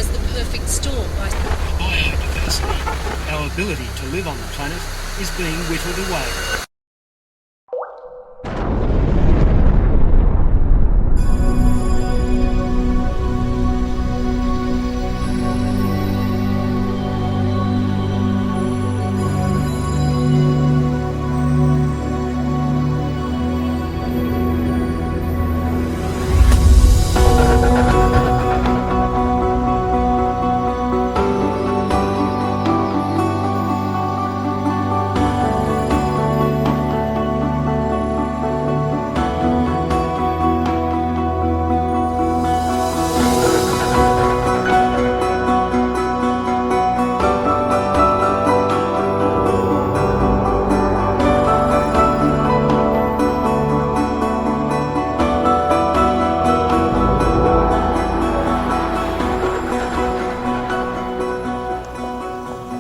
as the perfect storm by biodiversity, our ability to live on the planet, is being whittled away.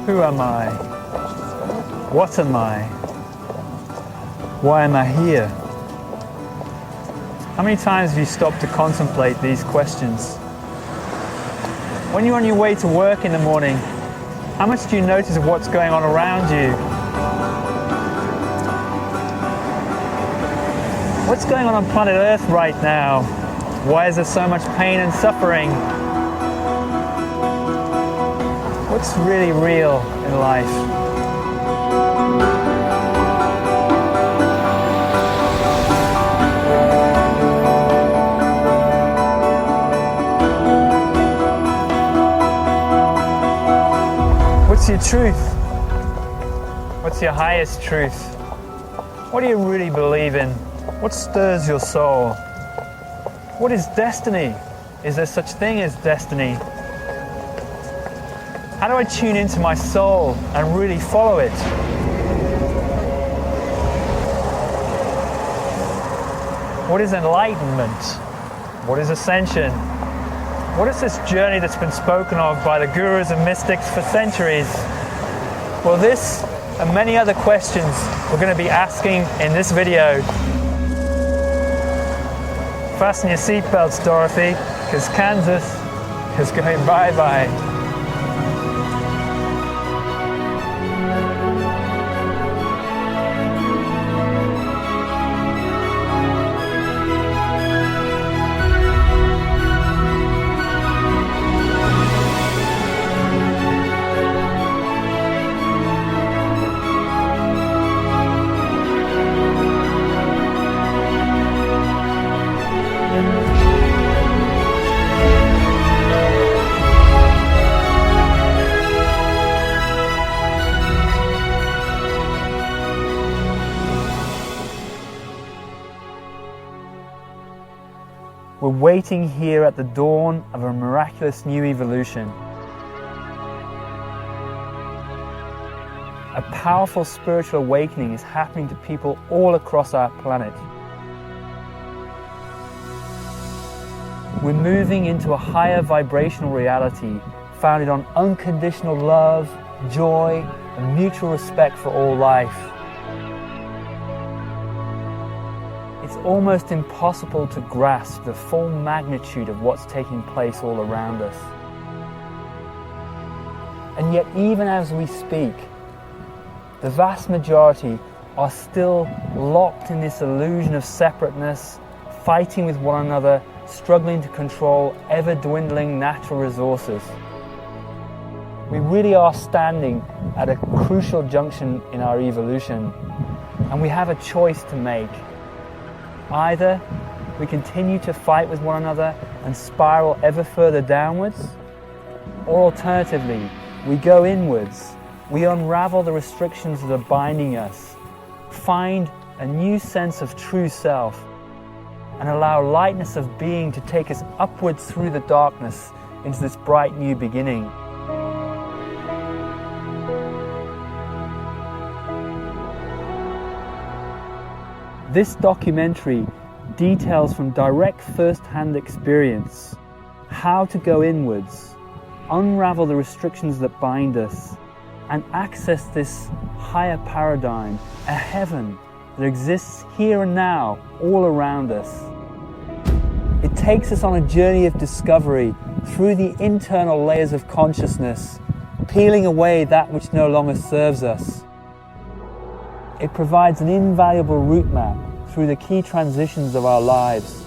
Who am I? What am I? Why am I here? How many times have you stopped to contemplate these questions? When you're on your way to work in the morning, how much do you notice of what's going on around you? What's going on planet Earth right now? Why is there so much pain and suffering? What's really real in life? What's your truth? What's your highest truth? What do you really believe in? What stirs your soul? What is destiny? Is there such thing as destiny? How do I tune into my soul and really follow it? What is enlightenment? What is ascension? What is this journey that's been spoken of by the gurus and mystics for centuries? Well, this and many other questions we're going to be asking in this video. Fasten your seatbelts, Dorothy, because Kansas is going bye-bye. We're waiting here at the dawn of a miraculous new evolution. A powerful spiritual awakening is happening to people all across our planet. We're moving into a higher vibrational reality founded on unconditional love, joy, and mutual respect for all life. It's almost impossible to grasp the full magnitude of what's taking place all around us. And yet, even as we speak, the vast majority are still locked in this illusion of separateness, fighting with one another, struggling to control ever-dwindling natural resources. We really are standing at a crucial junction in our evolution, and we have a choice to make. Either we continue to fight with one another and spiral ever further downwards, or alternatively, we go inwards, we unravel the restrictions that are binding us, find a new sense of true self, and allow lightness of being to take us upwards through the darkness into this bright new beginning. This documentary details from direct first-hand experience how to go inwards, unravel the restrictions that bind us, and access this higher paradigm, a heaven that exists here and now, all around us. It takes us on a journey of discovery through the internal layers of consciousness, peeling away that which no longer serves us. It provides an invaluable route map through the key transitions of our lives,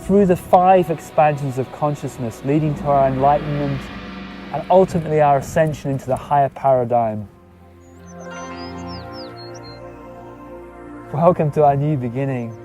through the 5 expansions of consciousness leading to our enlightenment and ultimately our ascension into the higher paradigm. Welcome to our new beginning.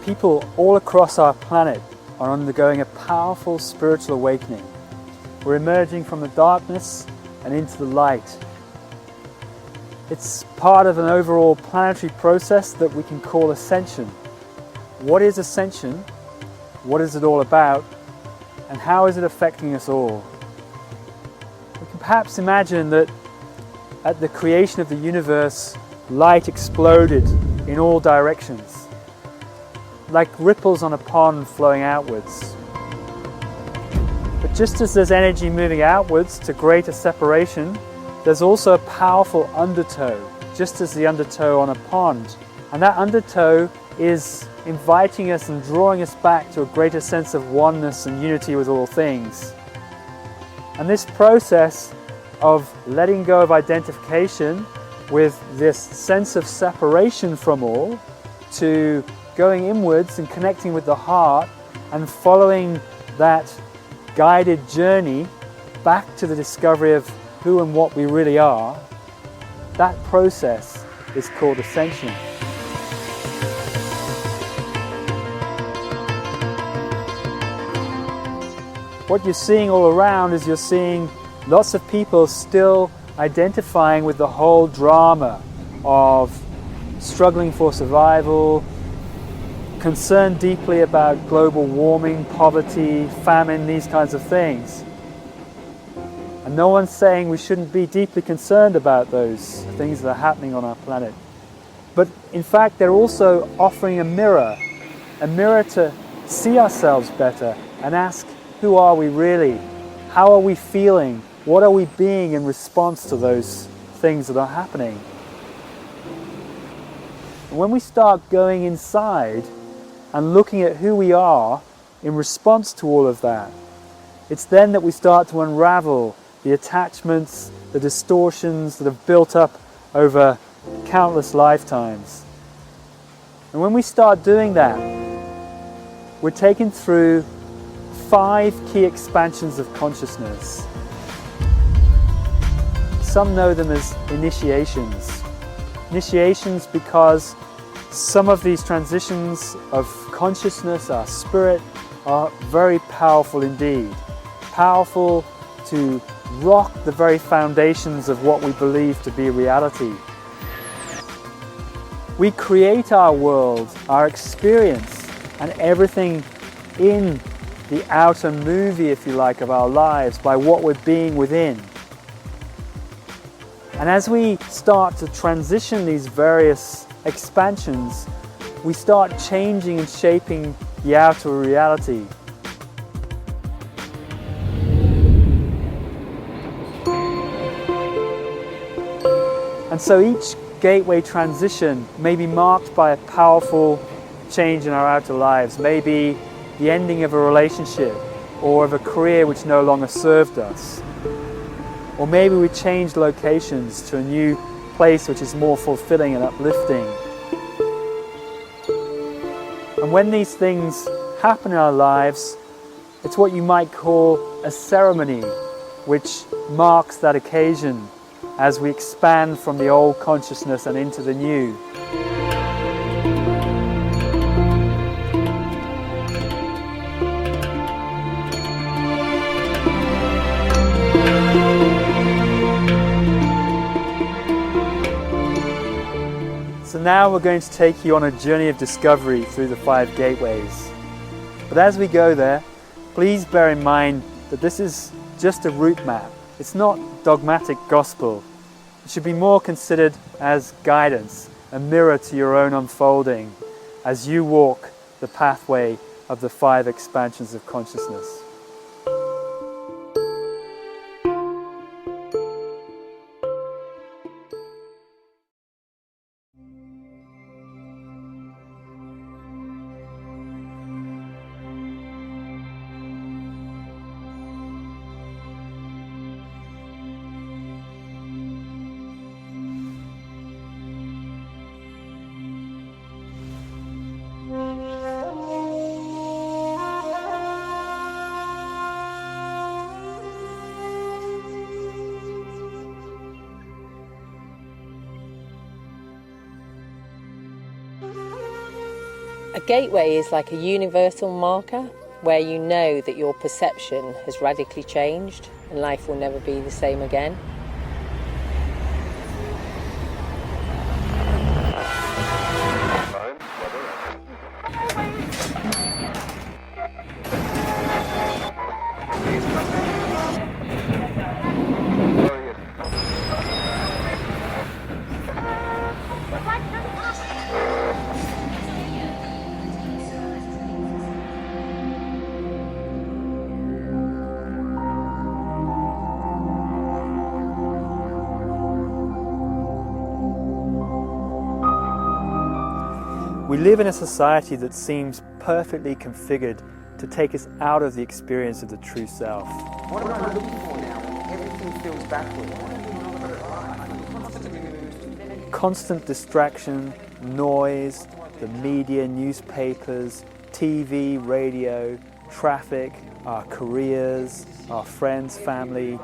People all across our planet are undergoing a powerful spiritual awakening. We're emerging from the darkness and into the light. It's part of an overall planetary process that we can call ascension. What is ascension? What is it all about? And how is it affecting us all? We can perhaps imagine that at the creation of the universe, light exploded in all directions, like ripples on a pond flowing outwards. But just as there's energy moving outwards to greater separation, there's also a powerful undertow, just as the undertow on a pond. And that undertow is inviting us and drawing us back to a greater sense of oneness and unity with all things. And this process of letting go of identification with this sense of separation from all, to going inwards and connecting with the heart and following that guided journey back to the discovery of who and what we really are, that process is called ascension. What you're seeing all around is you're seeing lots of people still identifying with the whole drama of struggling for survival, concerned deeply about global warming, poverty, famine, these kinds of things. And no one's saying we shouldn't be deeply concerned about those things that are happening on our planet. But in fact, they're also offering a mirror to see ourselves better and ask, who are we really? How are we feeling? What are we being in response to those things that are happening? And when we start going inside and looking at who we are in response to all of that, it's then that we start to unravel the attachments, the distortions that have built up over countless lifetimes. And when we start doing that, we're taken through 5 key expansions of consciousness. Some know them as initiations. Initiations because some of these transitions of consciousness, our spirit, are very powerful indeed. Powerful to rock the very foundations of what we believe to be reality. We create our world, our experience, and everything in the outer movie, if you like, of our lives by what we're being within. And as we start to transition these various expansions, we start changing and shaping the outer reality. And so each gateway transition may be marked by a powerful change in our outer lives, maybe the ending of a relationship or of a career which no longer served us. Or maybe we change locations to a new place which is more fulfilling and uplifting. And when these things happen in our lives, it's what you might call a ceremony, which marks that occasion as we expand from the old consciousness and into the new. So now we're going to take you on a journey of discovery through the 5 gateways. But as we go there, please bear in mind that this is just a route map. It's not dogmatic gospel. It should be more considered as guidance, a mirror to your own unfolding as you walk the pathway of the 5 expansions of consciousness. A gateway is like a universal marker where you know that your perception has radically changed and life will never be the same again. We live in a society that seems perfectly configured to take us out of the experience of the true self. What am I looking for now when everything feels backward? Constant distraction, noise, the media, newspapers, TV, radio, traffic, our careers, our friends, family,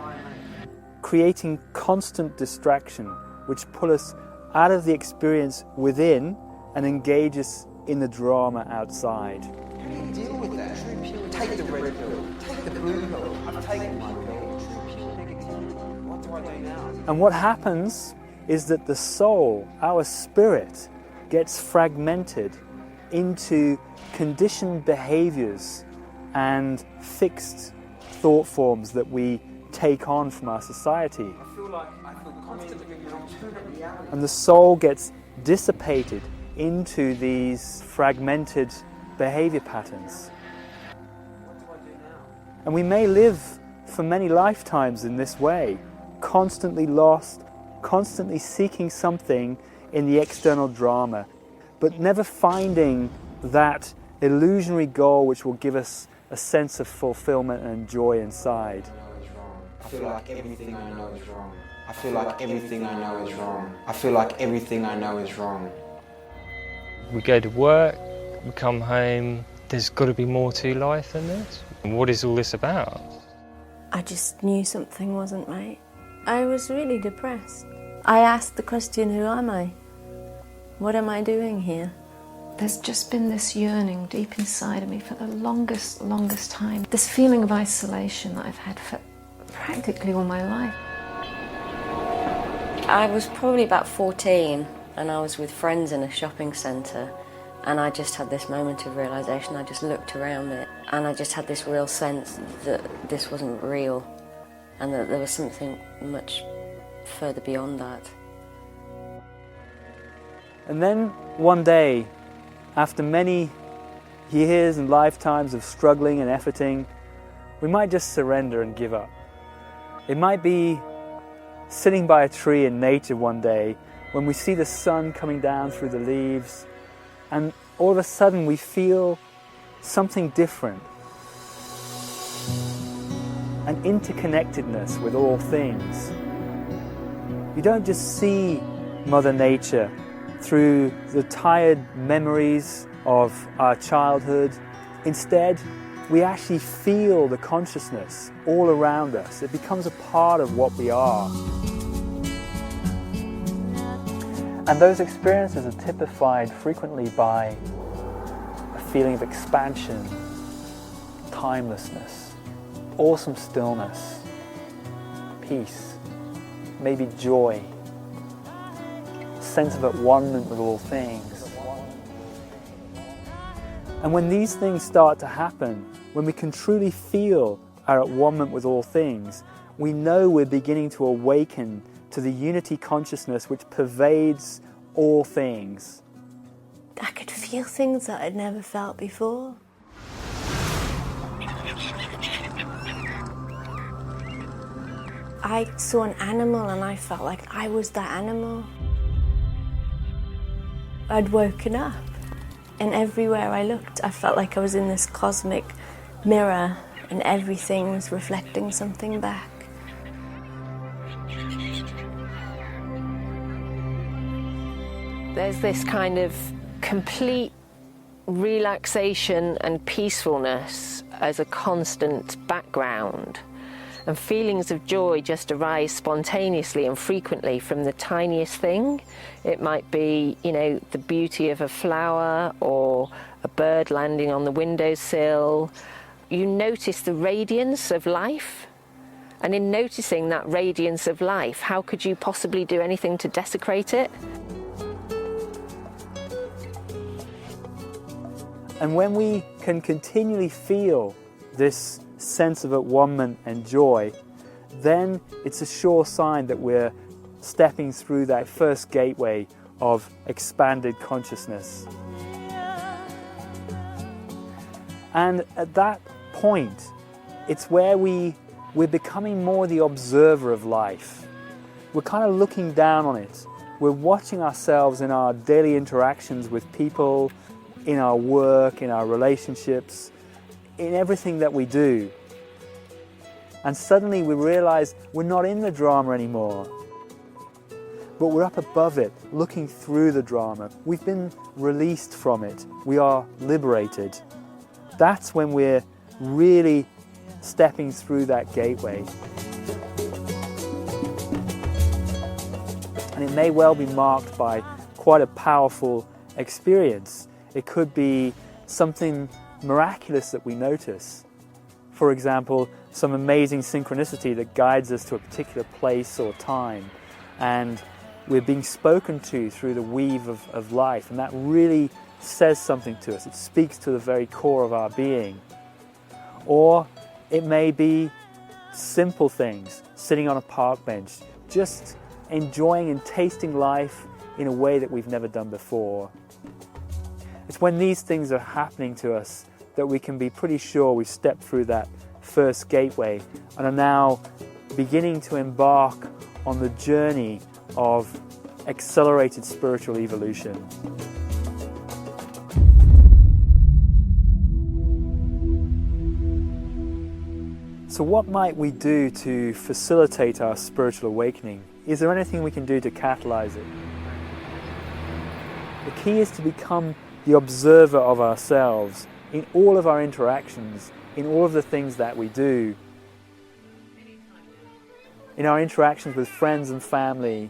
creating constant distraction which pull us out of the experience within and engage us in the drama outside. How do you deal with that? True pure. Take the red pill. Take the blue pill. I've taken my pill. True pure negativity. What do I do now? And what happens is that the soul, our spirit, gets fragmented into conditioned behaviors and fixed thought forms that we take on from our society. I feel constantly in alternate reality. And the soul gets dissipated into these fragmented behavior patterns. What do I do now? And we may live for many lifetimes in this way, constantly lost, constantly seeking something in the external drama, but never finding that illusionary goal which will give us a sense of fulfillment and joy inside. I feel like everything I know is wrong. I feel like everything I know is wrong. I feel like everything I know is wrong. We go to work, we come home, there's got to be more to life than this. What is all this about? I just knew something wasn't right. I was really depressed. I asked the question, who am I? What am I doing here? There's just been this yearning deep inside of me for the longest time. This feeling of isolation that I've had for practically all my life. I was probably about 14 and I was with friends in a shopping centre and I just had this moment of realisation. I just looked around it and I just had this real sense that this wasn't real and that there was something much further beyond that. And then one day, after many years and lifetimes of struggling and efforting, we might just surrender and give up. It might be sitting by a tree in nature one day when we see the sun coming down through the leaves and all of a sudden we feel something different. An interconnectedness with all things. You don't just see Mother Nature through the tired memories of our childhood. Instead, we actually feel the consciousness all around us. It becomes a part of what we are. And those experiences are typified frequently by a feeling of expansion, timelessness, awesome stillness, peace, maybe joy, sense of at one-ment with all things. And when these things start to happen, when we can truly feel are at one with all things, we know we're beginning to awaken to the unity consciousness which pervades all things. I could feel things that I'd never felt before. I saw an animal and I felt like I was that animal. I'd woken up, and everywhere I looked, I felt like I was in this cosmic mirror and everything was reflecting something back. There's this kind of complete relaxation and peacefulness as a constant background. And feelings of joy just arise spontaneously and frequently from the tiniest thing. It might be, the beauty of a flower or a bird landing on the windowsill. You notice the radiance of life. And in noticing that radiance of life, how could you possibly do anything to desecrate it? And when we can continually feel this sense of at-one-ment and joy, then it's a sure sign that we're stepping through that first gateway of expanded consciousness. And at that point, it's where we're becoming more the observer of life. We're kind of looking down on it. We're watching ourselves in our daily interactions with people, in our work, in our relationships, in everything that we do. And suddenly we realize we're not in the drama anymore, but we're up above it, looking through the drama. We've been released from it. We are liberated. That's when we're really stepping through that gateway. And it may well be marked by quite a powerful experience. It could be something miraculous that we notice. For example, some amazing synchronicity that guides us to a particular place or time, and we're being spoken to through the weave of life, and that really says something to us. It speaks to the very core of our being. Or it may be simple things, sitting on a park bench, just enjoying and tasting life in a way that we've never done before. It's when these things are happening to us that we can be pretty sure we've stepped through that first gateway and are now beginning to embark on the journey of accelerated spiritual evolution. So what might we do to facilitate our spiritual awakening? Is there anything we can do to catalyze it? The key is to become the observer of ourselves in all of our interactions, in all of the things that we do, in our interactions with friends and family,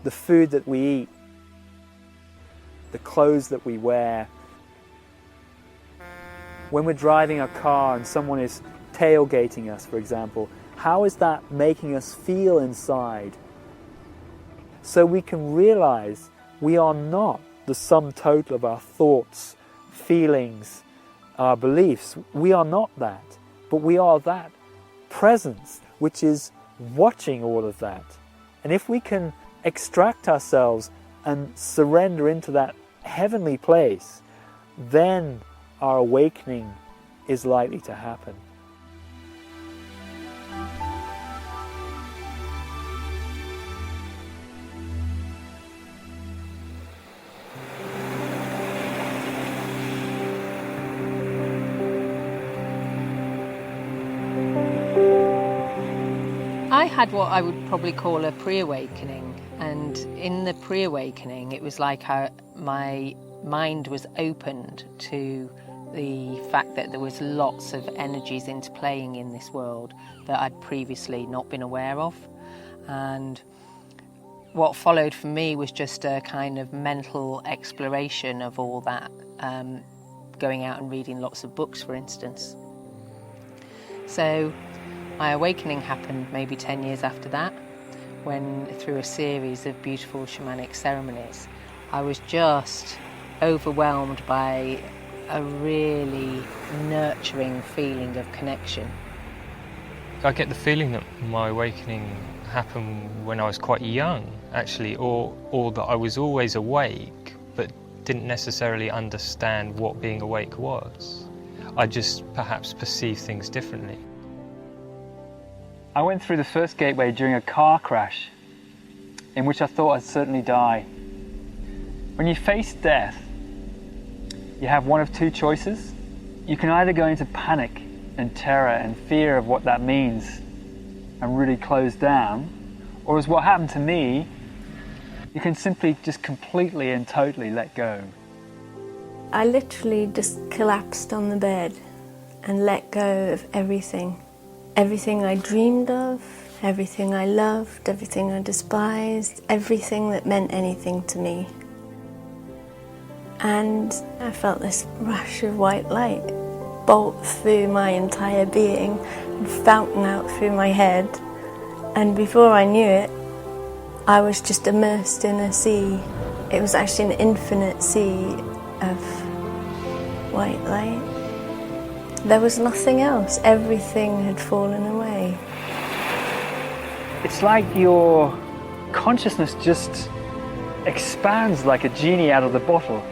the food that we eat, the clothes that we wear. When we're driving a car and someone is tailgating us, for example, how is that making us feel inside? So we can realize we are not the sum total of our thoughts, feelings, our beliefs. We are not that, but we are that presence which is watching all of that. And if we can extract ourselves and surrender into that heavenly place, then our awakening is likely to happen. I had what I would probably call a pre-awakening, and in the pre-awakening it was like my mind was opened to the fact that there was lots of energies interplaying in this world that I'd previously not been aware of. And what followed for me was just a kind of mental exploration of all that, going out and reading lots of books, for instance. So my awakening happened maybe 10 years after that, when through a series of beautiful shamanic ceremonies, I was just overwhelmed by a really nurturing feeling of connection. I get the feeling that my awakening happened when I was quite young, actually, or that I was always awake, but didn't necessarily understand what being awake was. I just perhaps perceived things differently. I went through the first gateway during a car crash in which I thought I'd certainly die. When you face death, you have one of two choices. You can either go into panic and terror and fear of what that means and really close down, or as what happened to me, you can simply just completely and totally let go. I literally just collapsed on the bed and let go of everything. Everything I dreamed of, everything I loved, everything I despised, everything that meant anything to me. And I felt this rush of white light bolt through my entire being and fountain out through my head. And before I knew it, I was just immersed in a sea. It was actually an infinite sea of white light. There was nothing else. Everything had fallen away. It's like your consciousness just expands like a genie out of the bottle.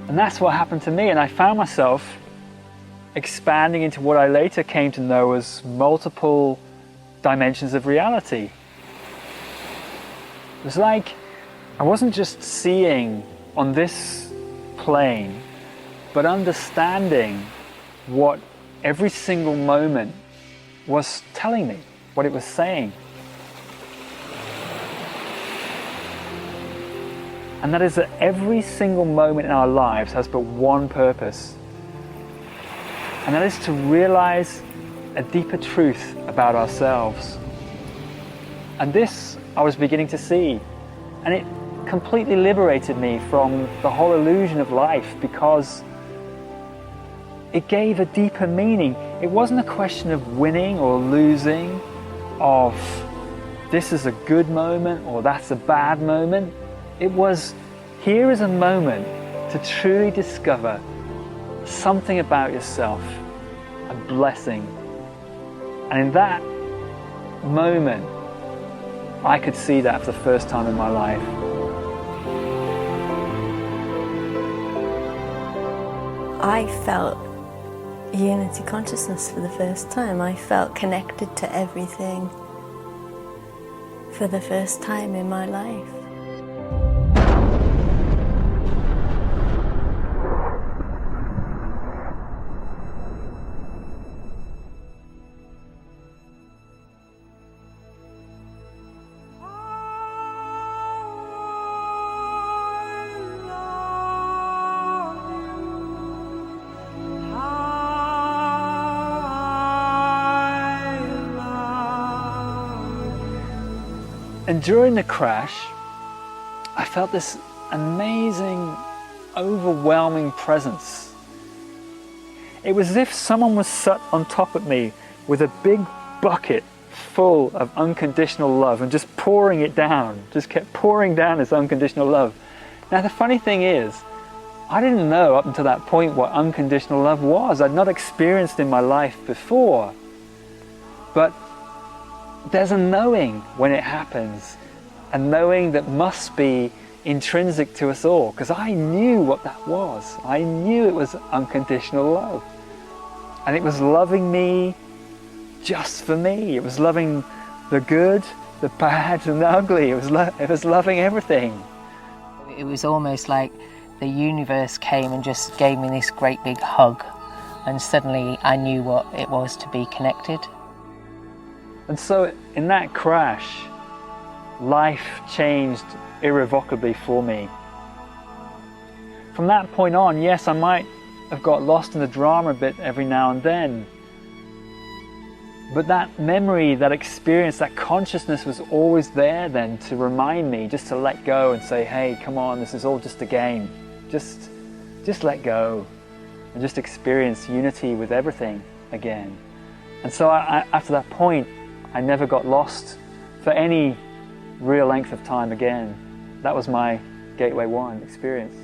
And that's what happened to me, and I found myself expanding into what I later came to know as multiple dimensions of reality. It was like I wasn't just seeing on this plane, but understanding what every single moment was telling me, what it was saying. And that is that every single moment in our lives has but one purpose. And that is to realize a deeper truth about ourselves. And this I was beginning to see. And it completely liberated me from the whole illusion of life, because it gave a deeper meaning. It wasn't a question of winning or losing, of this is a good moment or that's a bad moment. It was, here is a moment to truly discover something about yourself, a blessing. And in that moment, I could see that for the first time in my life. I felt unity consciousness for the first time. I felt connected to everything for the first time in my life. And during the crash, I felt this amazing, overwhelming presence. It was as if someone was sat on top of me with a big bucket full of unconditional love and just pouring it down, just kept pouring down this unconditional love. Now the funny thing is, I didn't know up until that point what unconditional love was. I'd not experienced in my life before. But there's a knowing when it happens, a knowing that must be intrinsic to us all, because I knew what that was. I knew it was unconditional love. And it was loving me just for me. It was loving the good, the bad, and the ugly. It was loving everything. It was almost like the universe came and just gave me this great big hug, and suddenly I knew what it was to be connected. And so in that crash, life changed irrevocably for me. From that point on, yes, I might have got lost in the drama a bit every now and then, but that memory, that experience, that consciousness was always there then to remind me just to let go and say, hey, come on, this is all just a game. Just let go and just experience unity with everything again. And so after that point, I never got lost for any real length of time again. That was my Gateway 1 experience.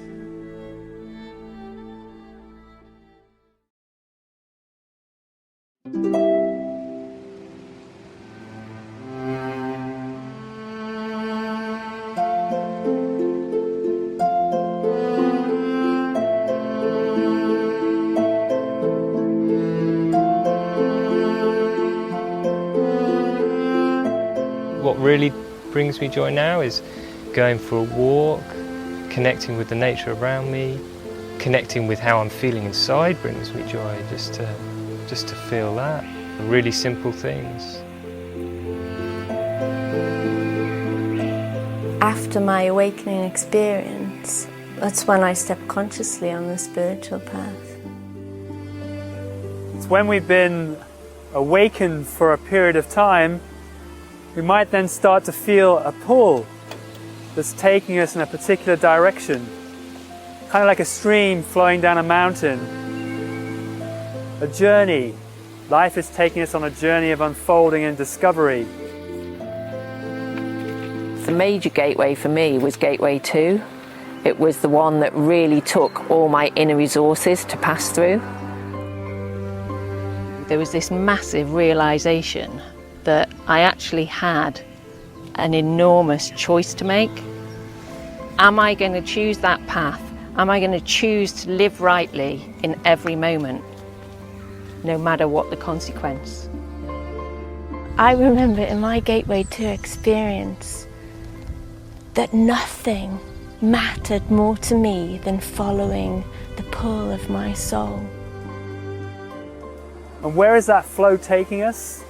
What really brings me joy now is going for a walk, connecting with the nature around me, connecting with how I'm feeling inside brings me joy, just to feel that. Really simple things. After my awakening experience, that's when I stepped consciously on the spiritual path. It's when we've been awakened for a period of time, we might then start to feel a pull that's taking us in a particular direction. Kind of like a stream flowing down a mountain. A journey. Life is taking us on a journey of unfolding and discovery. The major gateway for me was Gateway 2. It was the one that really took all my inner resources to pass through. There was this massive realization that I actually had an enormous choice to make. Am I going to choose that path? Am I going to choose to live rightly in every moment, no matter what the consequence? I remember in my Gateway 2 experience that nothing mattered more to me than following the pull of my soul. And where is that flow taking us?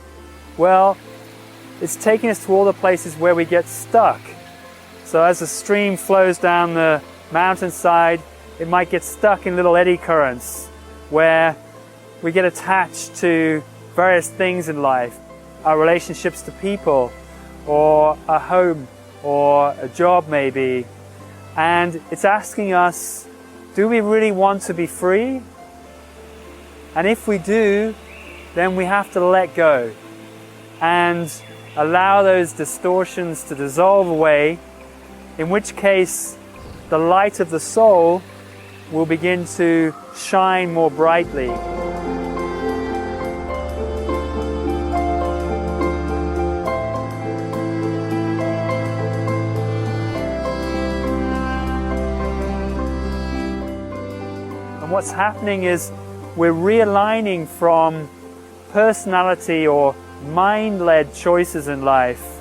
Well, it's taking us to all the places where we get stuck. So as the stream flows down the mountainside, it might get stuck in little eddy currents where we get attached to various things in life, our relationships to people, or a home, or a job maybe. And it's asking us, do we really want to be free? And if we do, then we have to let go and allow those distortions to dissolve away, in which case the light of the soul will begin to shine more brightly. And what's happening is we're realigning from personality or mind-led choices in life.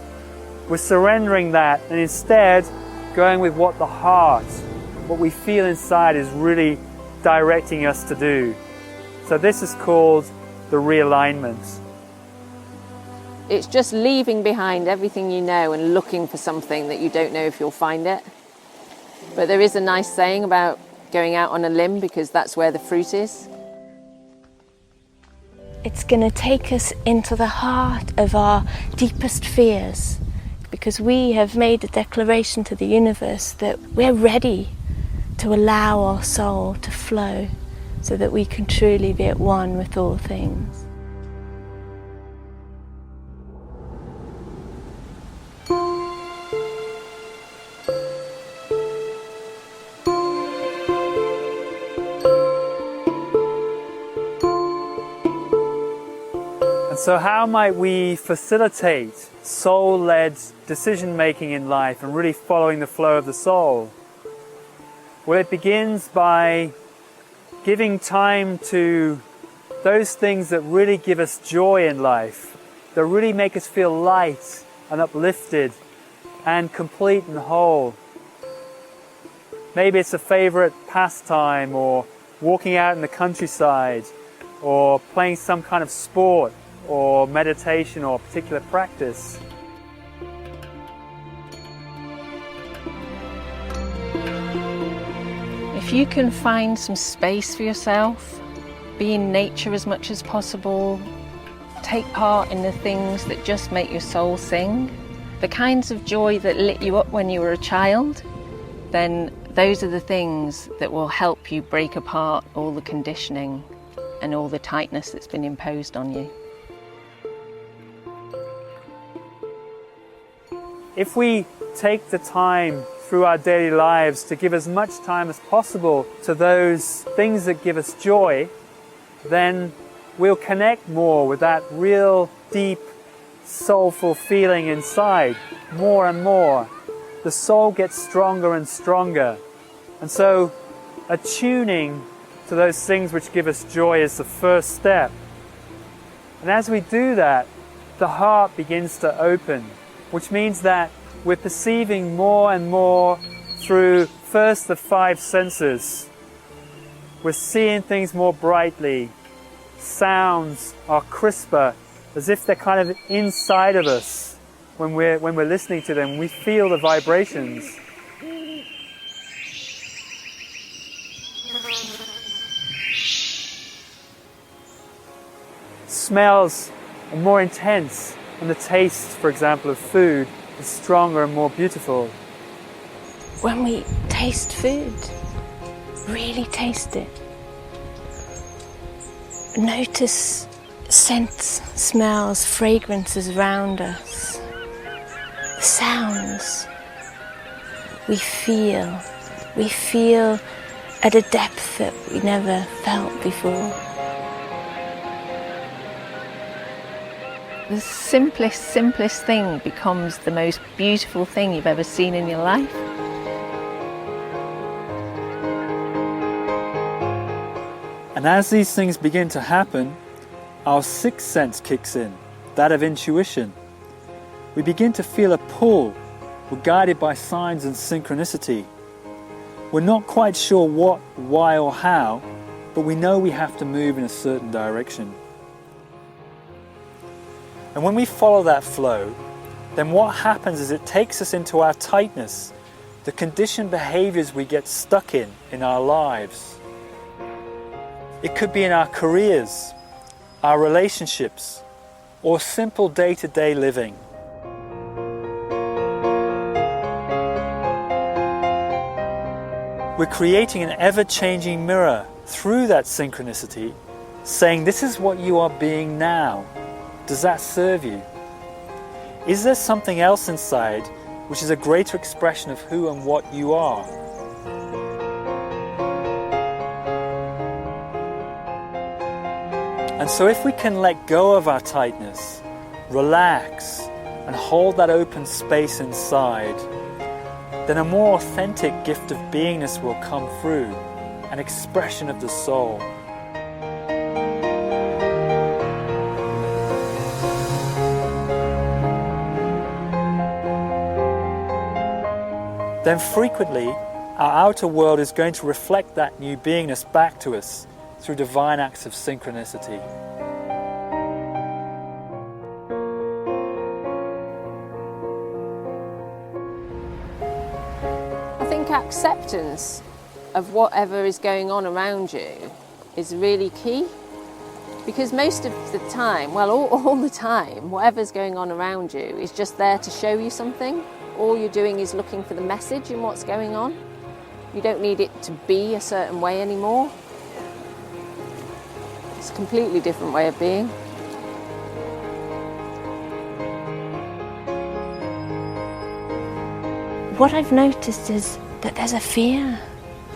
We're surrendering that and instead going with what the heart, what we feel inside is really directing us to do. So this is called the realignment. It's just leaving behind everything you know and looking for something that you don't know if you'll find it. But there is a nice saying about going out on a limb because that's where the fruit is. It's going to take us into the heart of our deepest fears, because we have made a declaration to the universe that we're ready to allow our soul to flow so that we can truly be at one with all things. So how might we facilitate soul-led decision-making in life and really following the flow of the soul? Well, it begins by giving time to those things that really give us joy in life, that really make us feel light and uplifted and complete and whole. Maybe it's a favorite pastime, or walking out in the countryside, or playing some kind of sport, or meditation, or particular practice. If you can find some space for yourself, be in nature as much as possible, take part in the things that just make your soul sing, the kinds of joy that lit you up when you were a child, then those are the things that will help you break apart all the conditioning and all the tightness that's been imposed on you. If we take the time through our daily lives to give as much time as possible to those things that give us joy, then we'll connect more with that real deep soulful feeling inside more and more. The soul gets stronger and stronger. And so attuning to those things which give us joy is the first step. And as we do that, the heart begins to open. which means that we're perceiving more and more through first the 5 senses. We're seeing things more brightly. Sounds are crisper, as if they're kind of inside of us. When we're listening to them, we feel the vibrations. Smells are more intense, and the taste, for example, of food is stronger and more beautiful. When we taste food, really taste it. Notice scents, smells, fragrances around us. The sounds. We feel at a depth that we never felt before. The simplest thing becomes the most beautiful thing you've ever seen in your life. And as these things begin to happen, our 6th sense kicks in, that of intuition. We begin to feel a pull. We're guided by signs and synchronicity. We're not quite sure what, why or how, but we know we have to move in a certain direction. And when we follow that flow, then what happens is it takes us into our tightness, the conditioned behaviors we get stuck in our lives. It could be in our careers, our relationships, or simple day-to-day living. We're creating an ever-changing mirror through that synchronicity, saying, this is what you are being now. Does that serve you? Is there something else inside which is a greater expression of who and what you are? And so if we can let go of our tightness, relax, and hold that open space inside, then a more authentic gift of beingness will come through, an expression of the soul. Then frequently, our outer world is going to reflect that new beingness back to us through divine acts of synchronicity. I think acceptance of whatever is going on around you is really key, because most of the time, well, all the time, whatever's going on around you is just there to show you something. All you're doing is looking for the message in what's going on. You don't need it to be a certain way anymore. It's a completely different way of being. What I've noticed is that there's a fear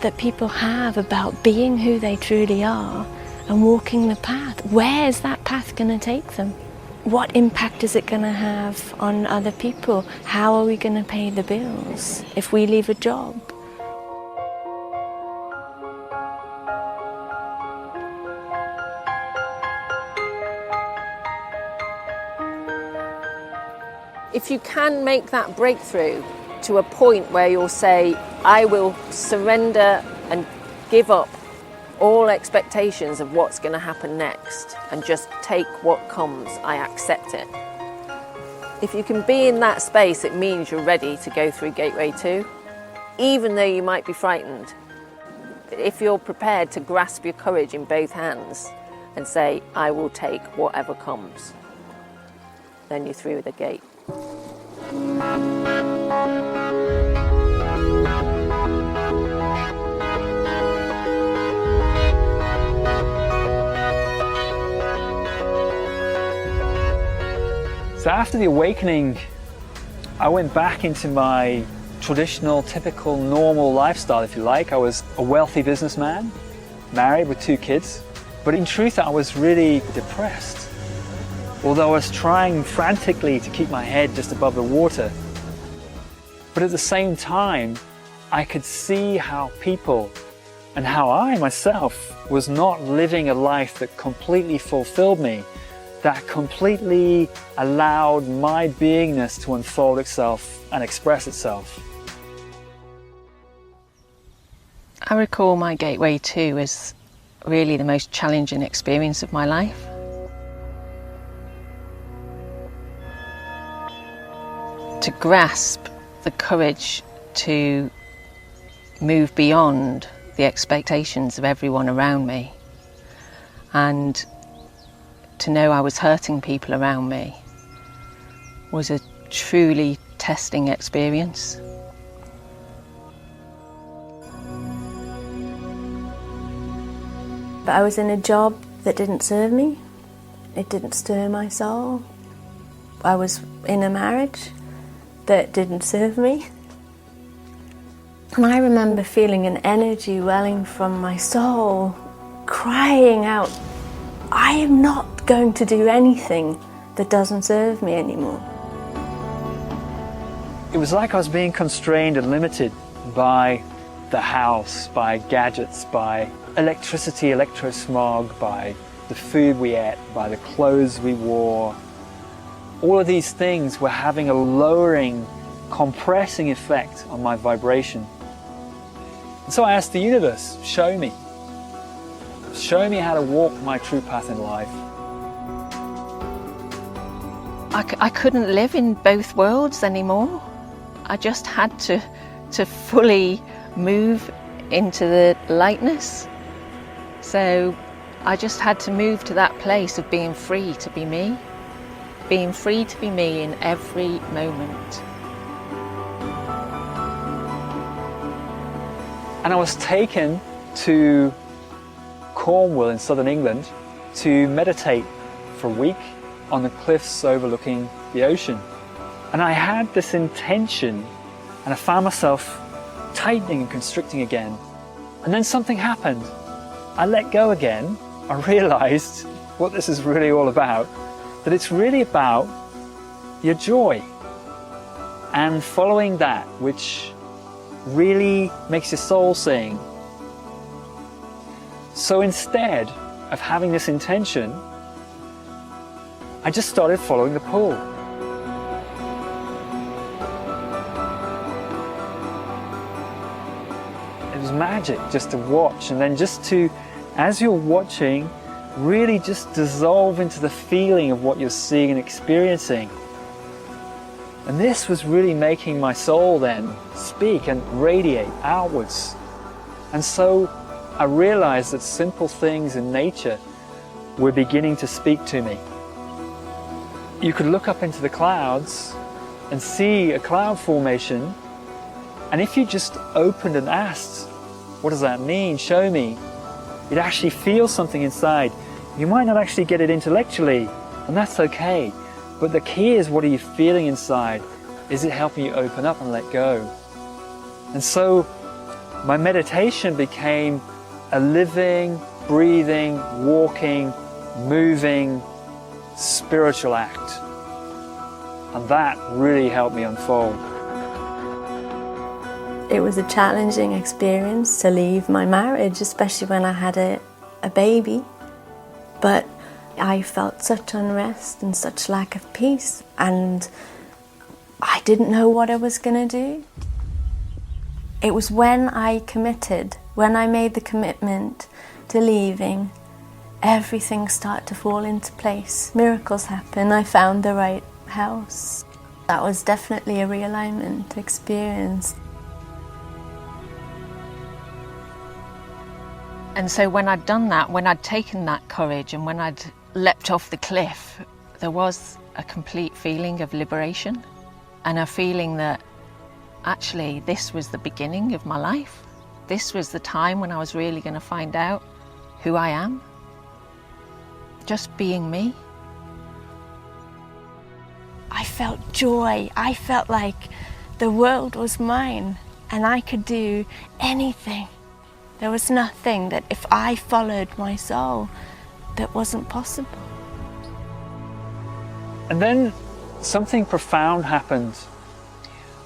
that people have about being who they truly are and walking the path. Where is that path going to take them? What impact is it going to have on other people? How are we going to pay the bills if we leave a job? If you can make that breakthrough to a point where you'll say, I will surrender and give up all expectations of what's going to happen next and just take what comes, I accept it. If you can be in that space, it means you're ready to go through Gateway 2, even though you might be frightened. But if you're prepared to grasp your courage in both hands and say, I will take whatever comes, then you're through the gate. So after the awakening, I went back into my traditional, typical, normal lifestyle, if you like. I was a wealthy businessman, married with 2 kids, but in truth I was really depressed. Although I was trying frantically to keep my head just above the water. But at the same time, I could see how people and how I myself was not living a life that completely fulfilled me, that completely allowed my beingness to unfold itself and express itself. I recall my gateway too as really the most challenging experience of my life. To grasp the courage to move beyond the expectations of everyone around me, and to know I was hurting people around me, was a truly testing experience. But I was in a job that didn't serve me. It didn't stir my soul. I was in a marriage that didn't serve me. And I remember feeling an energy welling from my soul, crying out, I am not going to do anything that doesn't serve me anymore. It was like I was being constrained and limited by the house, by gadgets, by electricity, electrosmog, by the food we ate, by the clothes we wore. All of these things were having a lowering, compressing effect on my vibration. And so I asked the universe, show me. Show me how to walk my true path in life. I couldn't live in both worlds anymore. I just had to fully move into the lightness. So I just had to move to that place of being free to be me. Being free to be me in every moment. And I was taken to Cornwall in southern England to meditate for a week on the cliffs overlooking the ocean. And I had this intention, and I found myself tightening and constricting again. And then something happened. I let go again. I realized what this is really all about, that it's really about your joy and following that which really makes your soul sing. So instead of having this intention, I just started following the pull. It was magic just to watch, and then just to, as you're watching, really just dissolve into the feeling of what you're seeing and experiencing. And this was really making my soul then speak and radiate outwards. And so I realized that simple things in nature were beginning to speak to me. You could look up into the clouds and see a cloud formation, and if you just opened and asked, what does that mean? Show me. You'd actually feel something inside. You might not actually get it intellectually, and that's okay. But the key is, what are you feeling inside? Is it helping you open up and let go? And so my meditation became a living, breathing, walking, moving, spiritual act. And that really helped me unfold. It was a challenging experience to leave my marriage, especially when I had a baby. But I felt such unrest and such lack of peace, and I didn't know what I was going to do. It was when I committed, when I made the commitment to leaving, everything started to fall into place. Miracles happened. I found the right house. That was definitely a realignment experience. And so when I'd done that, when I'd taken that courage and when I'd leapt off the cliff, there was a complete feeling of liberation and a feeling that actually this was the beginning of my life. This was the time when I was really going to find out who I am. Just being me. I felt joy. I felt like the world was mine and I could do anything. There was nothing that if I followed my soul that wasn't possible. And then something profound happened.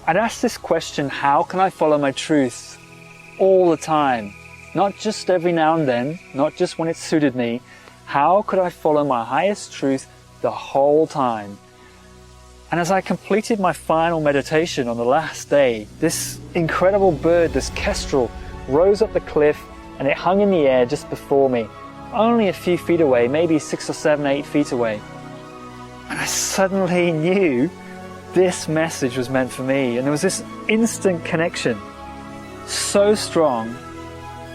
I'd asked this question, how can I follow my truth all the time? Not just every now and then, not just when it suited me. How could I follow my highest truth the whole time. And as I completed my final meditation on the last day, this incredible bird, this kestrel, rose up the cliff and it hung in the air just before me, only a few feet away, maybe 6 or 7, 8 feet away. And I suddenly knew this message was meant for me. And there was this instant connection, so strong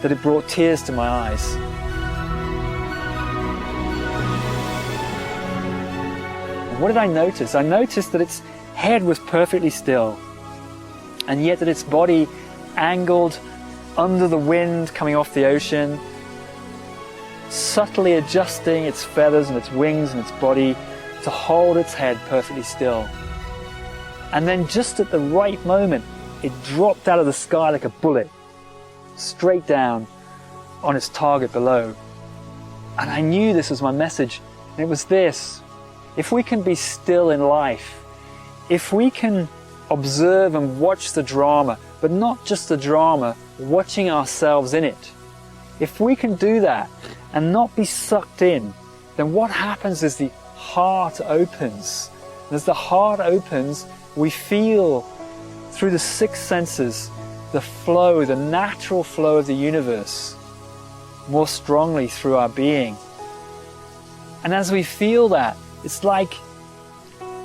that it brought tears to my eyes. And what did I notice? I noticed that its head was perfectly still, and yet that its body angled under the wind coming off the ocean, subtly adjusting its feathers and its wings and its body to hold its head perfectly still. And then just at the right moment, it dropped out of the sky like a bullet, straight down on its target below. And I knew this was my message, and it was this: if we can be still in life, if we can observe and watch the drama, but not just the drama, watching ourselves in it, if we can do that and not be sucked in, then what happens is the heart opens. And as the heart opens, we feel through the 6 senses the flow, the natural flow of the universe more strongly through our being. And as we feel that, it's like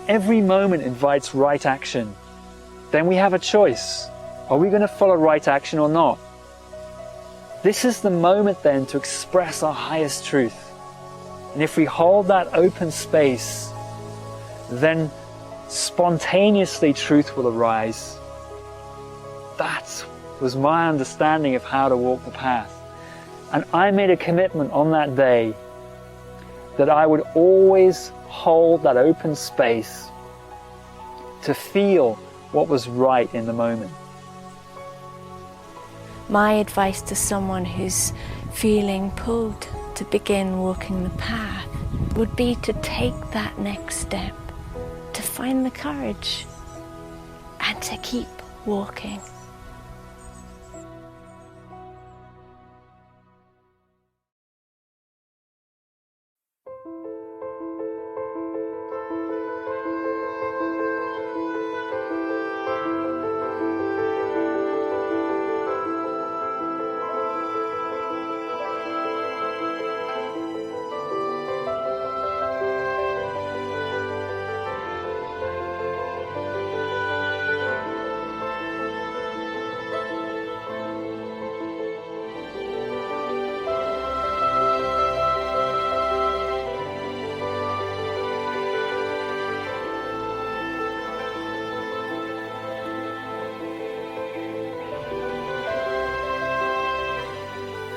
every moment invites right action. Then we have a choice. Are we going to follow right action or not? This is the moment then to express our highest truth. And if we hold that open space, then spontaneously truth will arise. That was my understanding of how to walk the path. And I made a commitment on that day that I would always hold that open space to feel what was right in the moment. My advice to someone who's feeling pulled to begin walking the path would be to take that next step, to find the courage and to keep walking.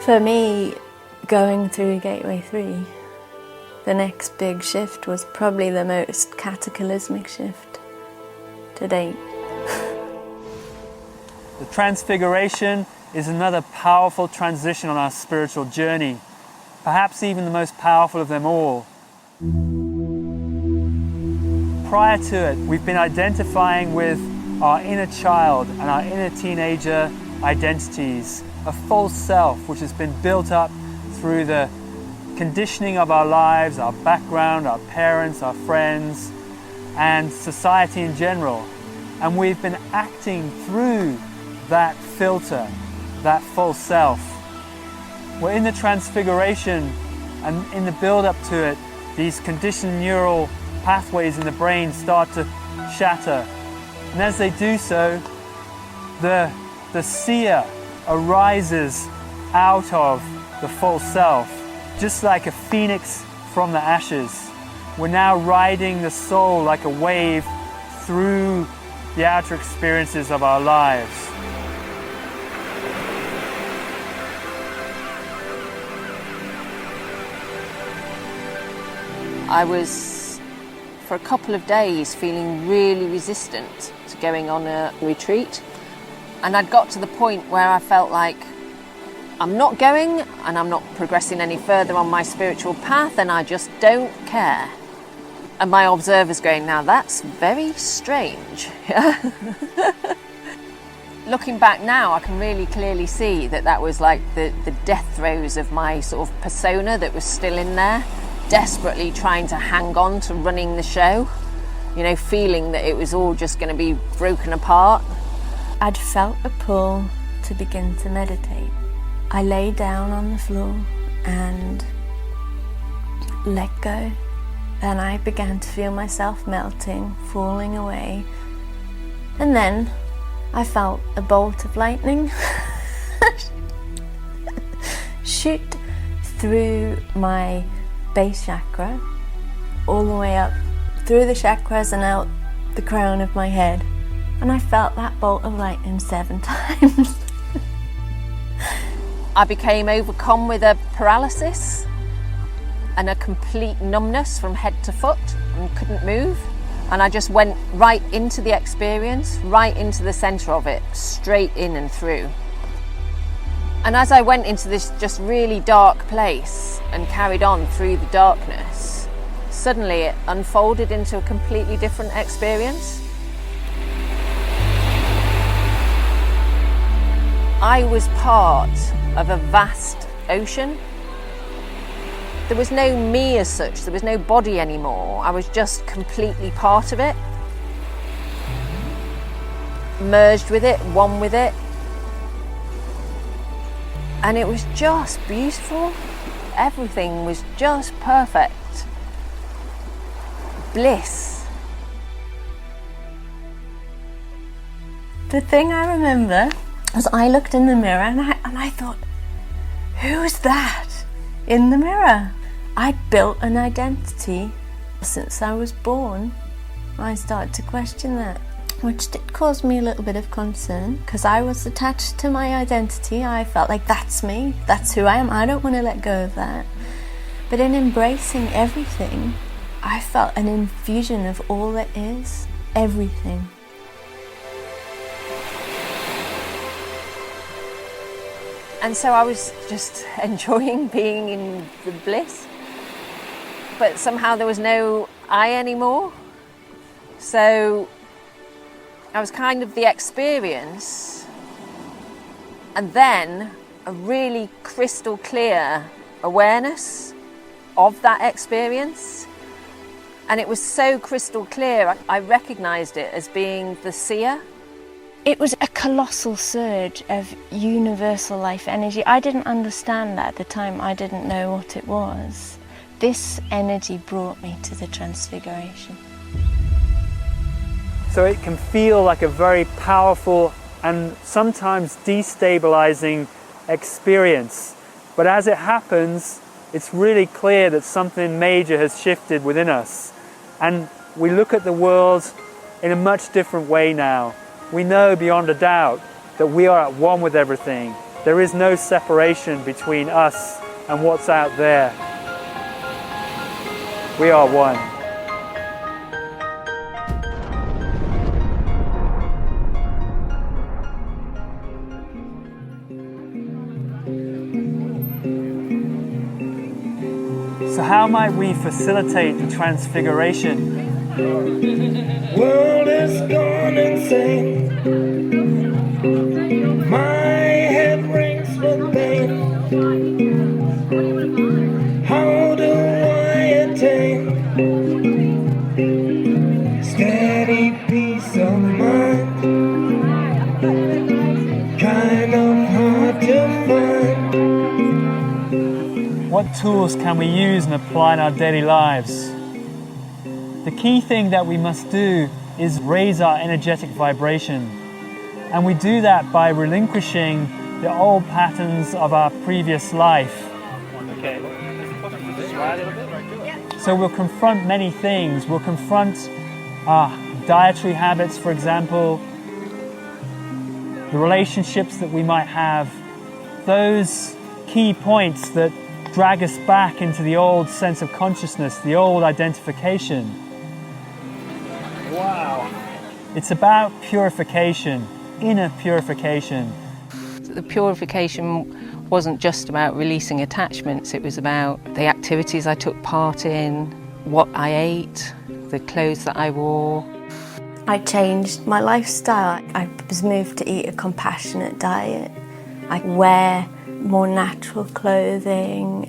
For me, going through Gateway 3, the next big shift was probably the most cataclysmic shift to date. The Transfiguration is another powerful transition on our spiritual journey, perhaps even the most powerful of them all. Prior to it, we've been identifying with our inner child and our inner teenager identities, a false self which has been built up through the conditioning of our lives, our background, our parents, our friends, and society in general. And we've been acting through that filter, that false self. We're in the Transfiguration, and in the build-up to it, these conditioned neural pathways in the brain start to shatter. And as they do so, the seer arises out of the false self, just like a phoenix from the ashes. We're now riding the soul like a wave through the outer experiences of our lives. I was, for a couple of days, feeling really resistant to going on a retreat. And I'd got to the point where I felt like I'm not going and I'm not progressing any further on my spiritual path, and I just don't care. And my observer's going, now that's very strange. Looking back now, I can really clearly see that that was like the death throes of my sort of persona that was still in there. desperately trying to hang on to running the show, you know, feeling that it was all just going to be broken apart. I'd felt a pull to begin to meditate. I lay down on the floor and let go. Then I began to feel myself melting, falling away. And then I felt a bolt of lightning shoot through my base chakra, all the way up through the chakras and out the crown of my head. And I felt that bolt of lightning 7 times. I became overcome with a paralysis and a complete numbness from head to foot and couldn't move. And I just went right into the experience, right into the centre of it, straight in and through. And as I went into this just really dark place and carried on through the darkness, suddenly it unfolded into a completely different experience. I was part of a vast ocean. There was no me as such, there was no body anymore. I was just completely part of it, merged with it, one with it. And it was just beautiful. Everything was just perfect. Bliss. The thing I remember was I looked in the mirror and I thought, who's that in the mirror? I'd built an identity since I was born. I started to question that, which did cause me a little bit of concern because I was attached to my identity. I felt like that's me, that's who I am. I don't want to let go of that. But in embracing everything, I felt an infusion of all that is, everything. And so I was just enjoying being in the bliss. But somehow there was no I anymore. So I was kind of the experience, and then a really crystal clear awareness of that experience. And it was so crystal clear, I recognised it as being the seer. It was a colossal surge of universal life energy. I didn't understand that at the time. I didn't know what it was. This energy brought me to the transfiguration. So it can feel like a very powerful and sometimes destabilizing experience. But as it happens, it's really clear that something major has shifted within us. And we look at the world in a much different way now. We know beyond a doubt that we are at one with everything. There is no separation between us and what's out there. We are one. So how might we facilitate the transfiguration? World is gone insane. My head rings with pain. How do I attain steady peace of mind? Kind of hard to find. What tools can we use and apply in our daily lives? The key thing that we must do is raise our energetic vibration. And we do that by relinquishing the old patterns of our previous life. Okay. So we'll confront many things. We'll confront our dietary habits, for example, the relationships that we might have, those key points that drag us back into the old sense of consciousness, the old identification. Wow. It's about purification, inner purification. The purification wasn't just about releasing attachments, it was about the activities I took part in, what I ate, the clothes that I wore. I changed my lifestyle. I was moved to eat a compassionate diet. I wear more natural clothing.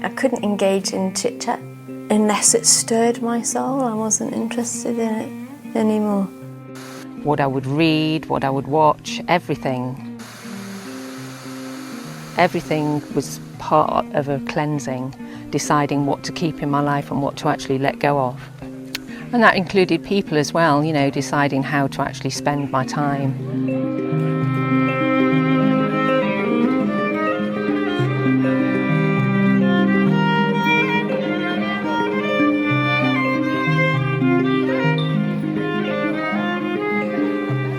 I couldn't engage in chit-chat unless it stirred my soul, I wasn't interested in it anymore. What I would read, what I would watch, everything. Everything was part of a cleansing, deciding what to keep in my life and what to actually let go of. And that included people as well, you know, deciding how to actually spend my time.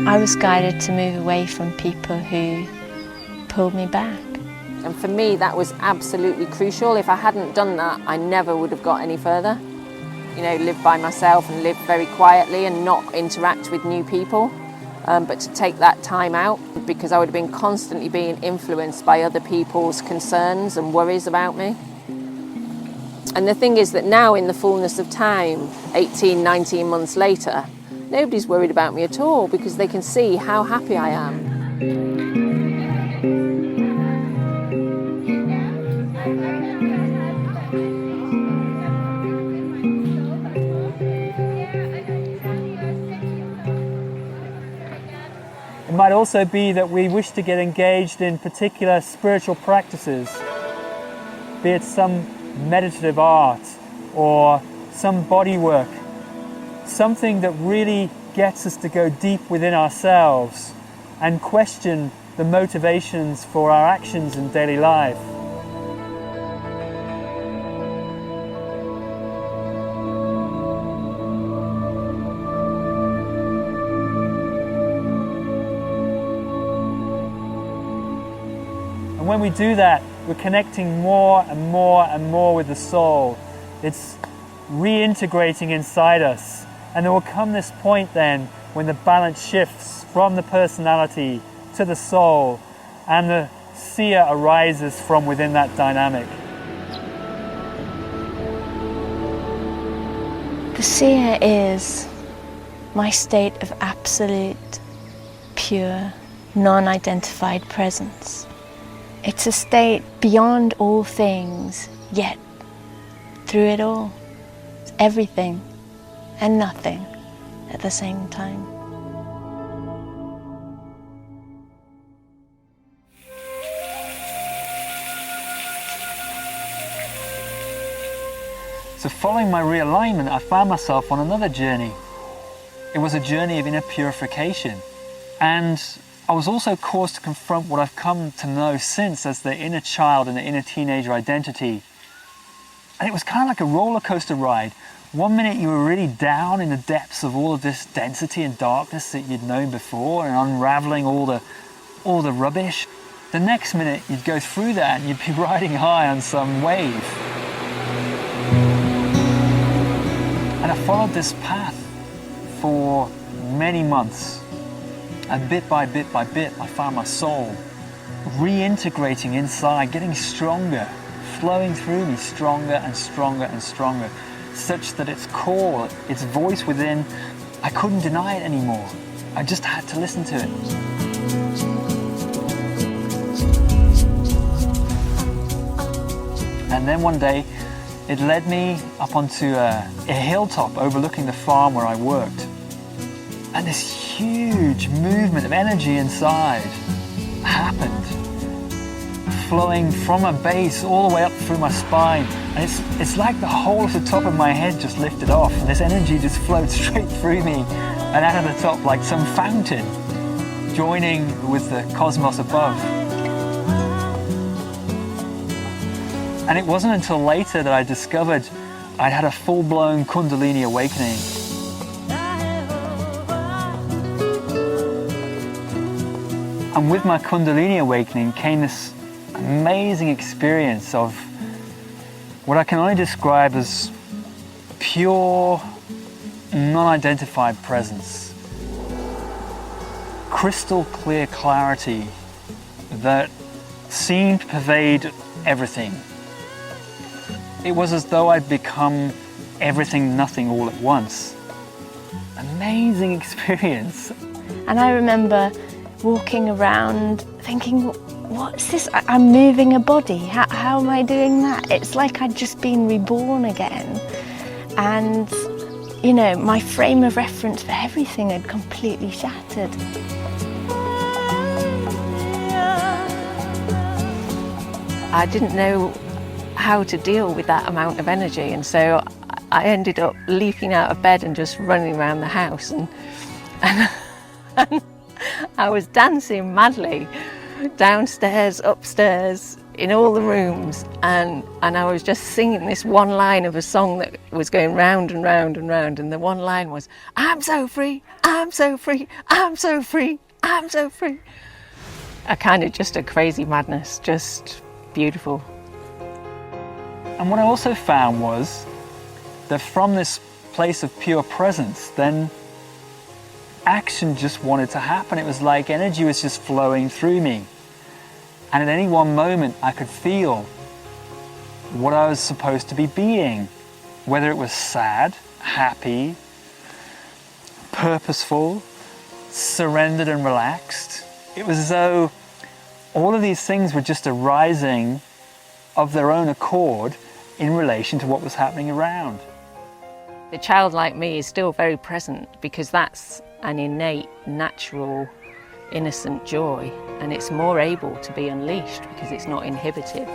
I was guided to move away from people who pulled me back. And for me, that was absolutely crucial. If I hadn't done that, I never would have got any further. You know, live by myself and live very quietly and not interact with new people. But to take that time out, because I would have been constantly being influenced by other people's concerns and worries about me. And the thing is that now, in the fullness of time, 18, 19 months later, nobody's worried about me at all because they can see how happy I am. It might also be that we wish to get engaged in particular spiritual practices, be it some meditative art or some body work, something that really gets us to go deep within ourselves and question the motivations for our actions in daily life. And when we do that, we're connecting more and more and more with the soul. It's reintegrating inside us. And there will come this point then when the balance shifts from the personality to the soul and the seer arises from within that dynamic. The seer is my state of absolute, pure, non-identified presence. It's a state beyond all things, yet through it all, it's everything and nothing at the same time. So following my realignment, I found myself on another journey. It was a journey of inner purification. And I was also caused to confront what I've come to know since as the inner child and the inner teenager identity. And it was kind of like a roller coaster ride. One minute you were really down in the depths of all of this density and darkness that you'd known before and unraveling all the rubbish. The next minute you'd go through that and you'd be riding high on some wave. And I followed this path for many months. And bit by bit, I found my soul reintegrating inside, getting stronger, flowing through me stronger and stronger and stronger, such that its core, its voice within, I couldn't deny it anymore. I just had to listen to it. And then one day, it led me up onto a hilltop overlooking the farm where I worked. And this huge movement of energy inside happened, flowing from a base all the way up through my spine. And it's like the whole of the top of my head just lifted off, and this energy just flowed straight through me and out of the top like some fountain, joining with the cosmos above. And it wasn't until later that I discovered I'd had a full-blown Kundalini awakening. And with my Kundalini awakening came this amazing experience of what I can only describe as pure, non-identified presence. Crystal clear clarity that seemed to pervade everything. It was as though I'd become everything, nothing all at once. Amazing experience. And I remember walking around thinking, what's this? I'm moving a body. How am I doing that? It's like I'd just been reborn again. And, you know, my frame of reference for everything had completely shattered. I didn't know how to deal with that amount of energy, and so I ended up leaping out of bed and just running around the house, and I was dancing madly downstairs, upstairs, in all the rooms, and I was just singing this one line of a song that was going round and round and round, and the one line was, "I'm so free, I'm so free, I'm so free, I'm so free." A kind of just a crazy madness, just beautiful. And what I also found was that from this place of pure presence, then action just wanted to happen. It was like energy was just flowing through me. And at any one moment, I could feel what I was supposed to be being, whether it was sad, happy, purposeful, surrendered and relaxed. It was as though all of these things were just arising of their own accord in relation to what was happening around. The childlike me is still very present because that's an innate, natural, innocent joy, and it's more able to be unleashed because it's not inhibited.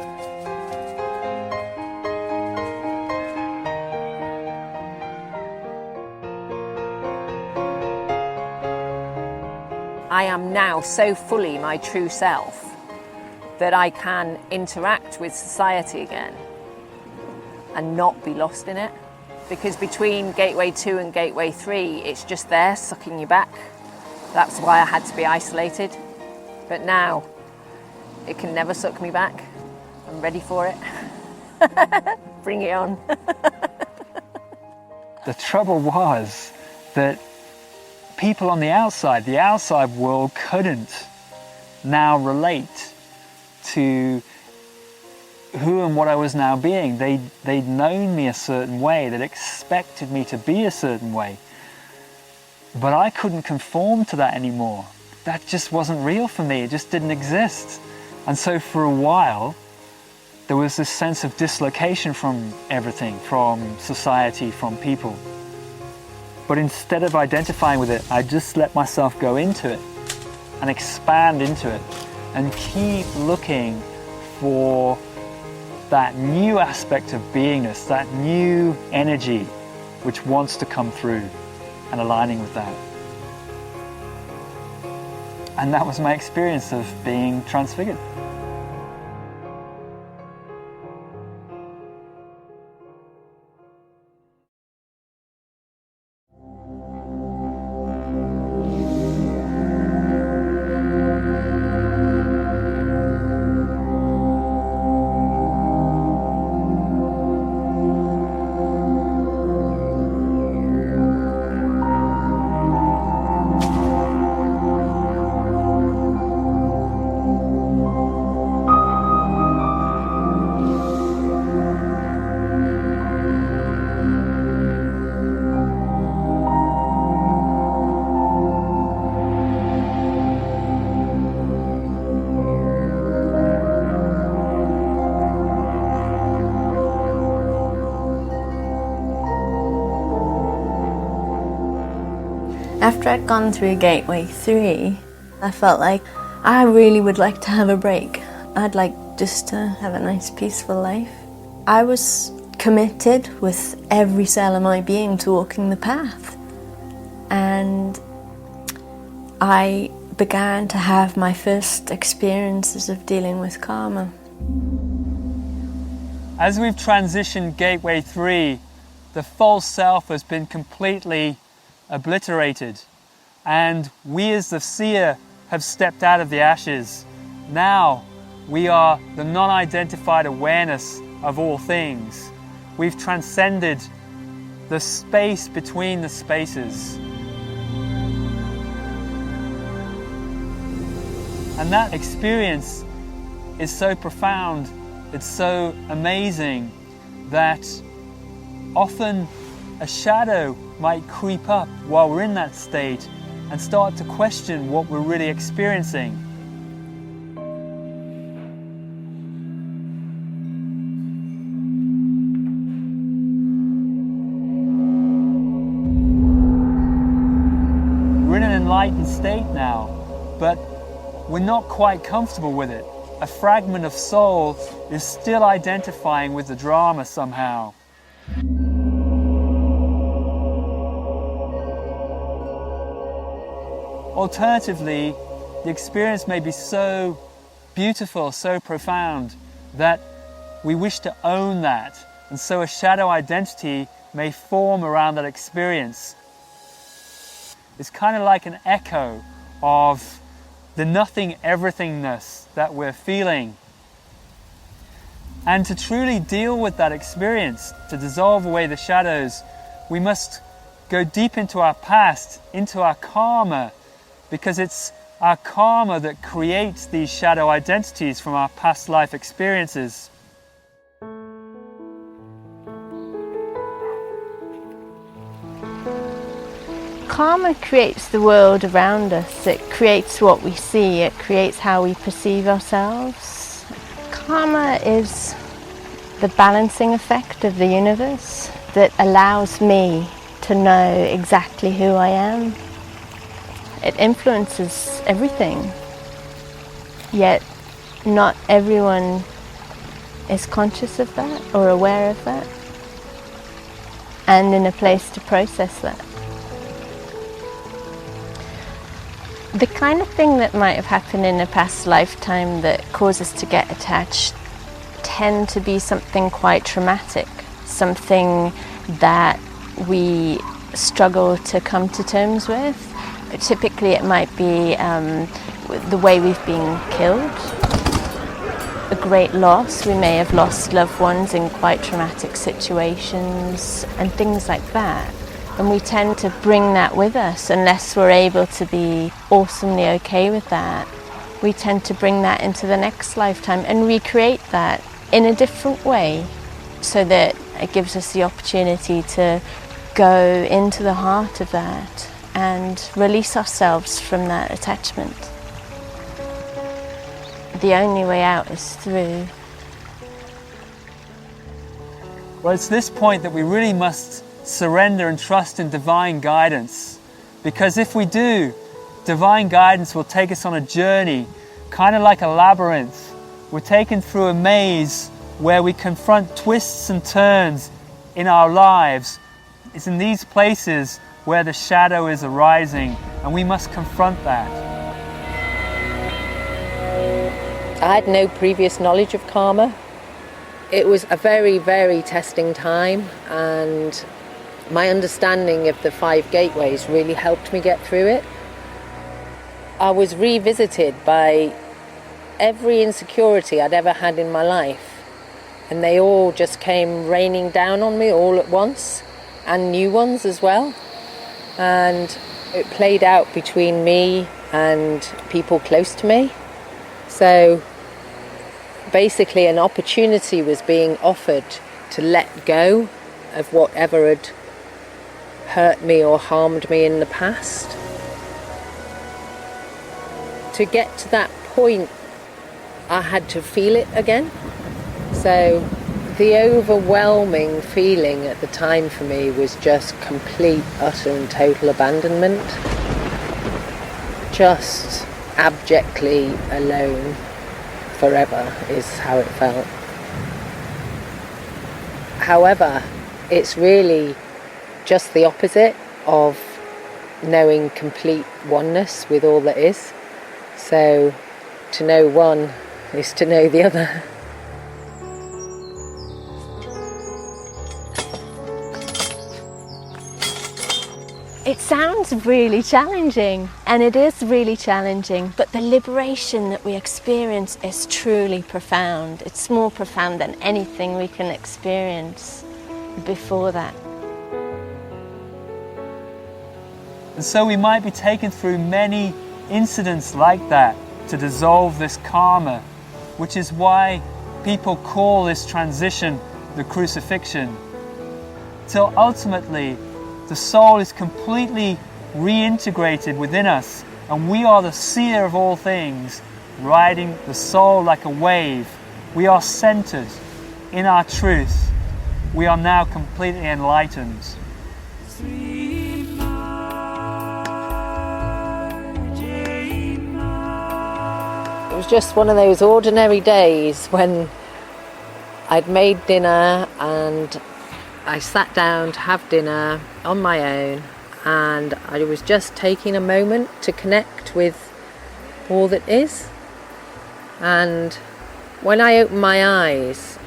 I am now so fully my true self that I can interact with society again and not be lost in it. Because between Gateway 2 and Gateway 3, it's just there sucking you back. That's why I had to be isolated. But now, it can never suck me back. I'm ready for it. Bring it on. The trouble was that people on the outside world couldn't now relate to who and what I was now being. They'd known me a certain way, they'd expected me to be a certain way. But I couldn't conform to that anymore. That just wasn't real for me, it just didn't exist. And so for a while, there was this sense of dislocation from everything, from society, from people. But instead of identifying with it, I just let myself go into it and expand into it and keep looking for that new aspect of beingness, that new energy which wants to come through, and aligning with that. And that was my experience of being transfigured. After I'd gone through Gateway 3, I felt like I really would like to have a break. I'd like just to have a nice peaceful life. I was committed with every cell of my being to walking the path. And I began to have my first experiences of dealing with karma. As we've transitioned Gateway 3, the false self has been completely obliterated, and we as the seer have stepped out of the ashes. Now we are the non-identified awareness of all things. We've transcended the space between the spaces. And that experience is so profound, it's so amazing, that often a shadow might creep up while we're in that state and start to question what we're really experiencing. enlightened state now, but we're not quite comfortable with it. A fragment of soul is still identifying with the drama somehow. Alternatively, the experience may be so beautiful, so profound, that we wish to own that, and so a shadow identity may form around that experience. It's kind of like an echo of the nothing everythingness that we're feeling. And to truly deal with that experience, to dissolve away the shadows, we must go deep into our past, into our karma, because it's our karma that creates these shadow identities from our past life experiences. Karma creates the world around us. It creates what we see. It creates how we perceive ourselves. Karma is the balancing effect of the universe that allows me to know exactly who I am. It influences everything, yet not everyone is conscious of that or aware of that and in a place to process that. The kind of thing that might have happened in a past lifetime that causes us to get attached tend to be something quite traumatic, something that we struggle to come to terms with. Typically it might be the way we've been killed, a great loss. We may have lost loved ones in quite traumatic situations and things like that. And we tend to bring that with us unless we're able to be awesomely okay with that. We tend to bring that into the next lifetime and recreate that in a different way so that it gives us the opportunity to go into the heart of that and release ourselves from that attachment. The only way out is through. Well, it's this point that we really must surrender and trust in divine guidance, because if we do, divine guidance will take us on a journey, kind of like a labyrinth. We're taken through a maze where we confront twists and turns in our lives. It's in these places where the shadow is arising, and we must confront that. I had no previous knowledge of karma. It was a very, very testing time, and my understanding of the 5 gateways really helped me get through it. I was revisited by every insecurity I'd ever had in my life, and they all just came raining down on me all at once, and new ones as well. And it played out between me and people close to me. So basically an opportunity was being offered to let go of whatever had hurt me or harmed me in the past. To get to that point, I had to feel it again. So the overwhelming feeling at the time for me was just complete, utter and total abandonment. Just abjectly alone forever is how it felt. However, it's really just the opposite of knowing complete oneness with all that is. So to know one is to know the other. It sounds really challenging, and it is really challenging, but the liberation that we experience is truly profound. It's more profound than anything we can experience before that. And so we might be taken through many incidents like that to dissolve this karma, which is why people call this transition the crucifixion. Till ultimately, the soul is completely reintegrated within us, and we are the seer of all things, riding the soul like a wave. We are centered in our truth. We are now completely enlightened. was just one of those ordinary days when I'd made dinner and I sat down to have dinner on my own, and I was just taking a moment to connect with all that is. And when I opened my eyes,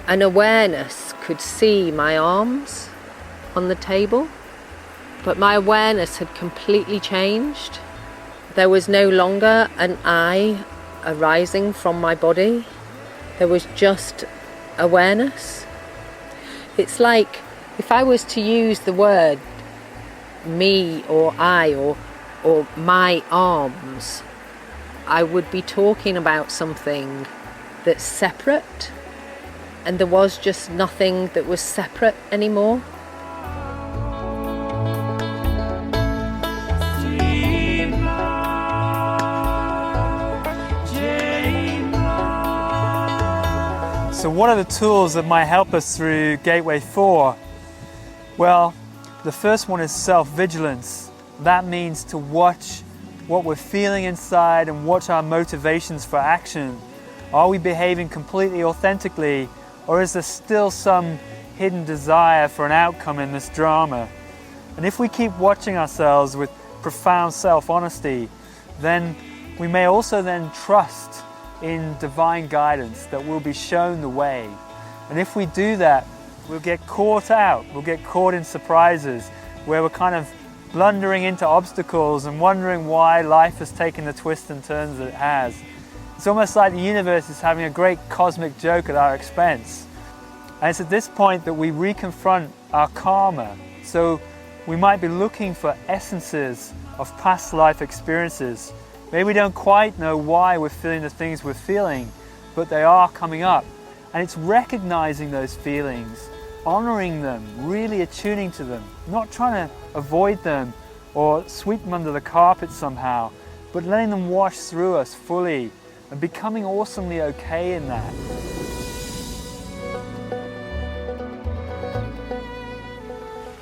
an awareness could see my arms on the table, but my awareness had completely changed. There was no longer an I arising from my body. There was just awareness. It's like if I was to use the word me or I or my arms, I would be talking about something that's separate, and there was just nothing that was separate anymore. So what are the tools that might help us through Gateway 4? Well, the first one is self-vigilance. That means to watch what we're feeling inside and watch our motivations for action. Are we behaving completely authentically, or is there still some hidden desire for an outcome in this drama? And if we keep watching ourselves with profound self-honesty, then we may also then trust in divine guidance that we'll be shown the way. And if we do that, we'll get caught out, we'll get caught in surprises where we're kind of blundering into obstacles and wondering why life has taken the twists and turns that it has. It's almost like the universe is having a great cosmic joke at our expense. And it's at this point that we reconfront our karma. So we might be looking for essences of past life experiences. Maybe we don't quite know why we're feeling the things we're feeling, but they are coming up. And it's recognizing those feelings, honoring them, really attuning to them, not trying to avoid them or sweep them under the carpet somehow, but letting them wash through us fully and becoming awesomely okay in that.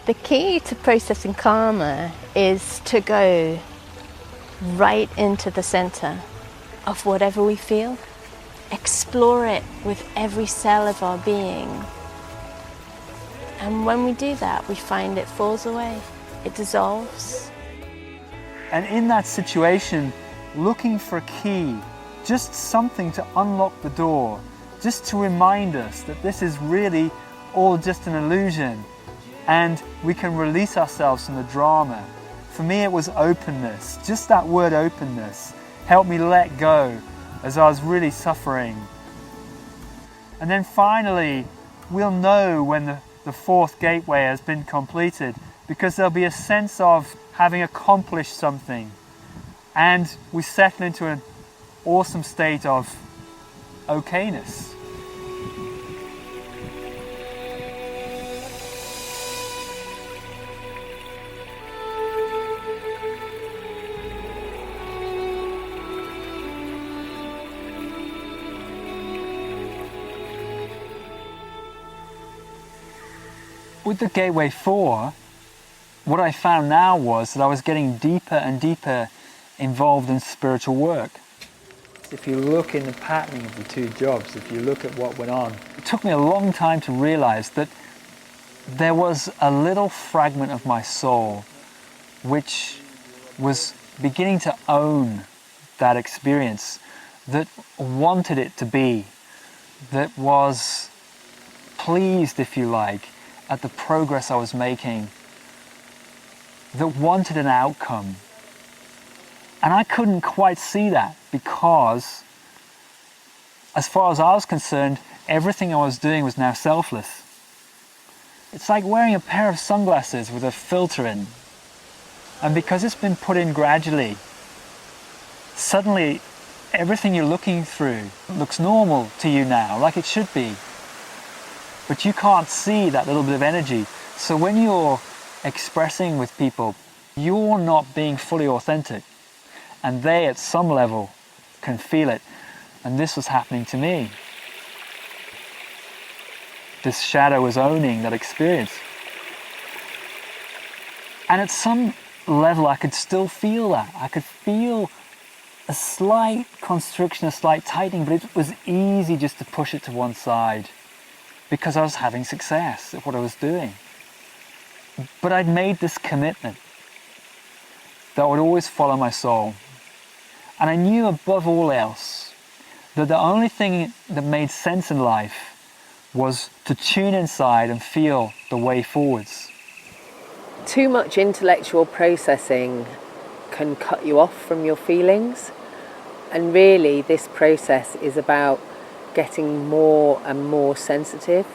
The key to processing karma is to go right into the center of whatever we feel. Explore it with every cell of our being. And when we do that, we find it falls away, it dissolves. And in that situation, looking for a key, just something to unlock the door, just to remind us that this is really all just an illusion, and we can release ourselves from the drama. For me, it was openness. Just that word openness helped me let go as I was really suffering. And then finally, we'll know when the fourth gateway has been completed, because there'll be a sense of having accomplished something. And we settle into an awesome state of okayness. With the Gateway 4, what I found now was that I was getting deeper and deeper involved in spiritual work. If you look in the patterning of the two jobs, if you look at what went on, it took me a long time to realize that there was a little fragment of my soul which was beginning to own that experience, that wanted it to be, that was pleased, if you like, at the progress I was making, that wanted an outcome. And I couldn't quite see that because, as far as I was concerned, everything I was doing was now selfless. It's like wearing a pair of sunglasses with a filter in. And because it's been put in gradually, suddenly everything you're looking through looks normal to you now, like it should be. But you can't see that little bit of energy. So when you're expressing with people, you're not being fully authentic. And they, at some level, can feel it. And this was happening to me. This shadow was owning that experience. And at some level, I could still feel that. I could feel a slight constriction, a slight tightening, but it was easy just to push it to one side because I was having success at what I was doing. But I'd made this commitment that I would always follow my soul. And I knew above all else that the only thing that made sense in life was to tune inside and feel the way forwards. Too much intellectual processing can cut you off from your feelings, and really this process is about getting more and more sensitive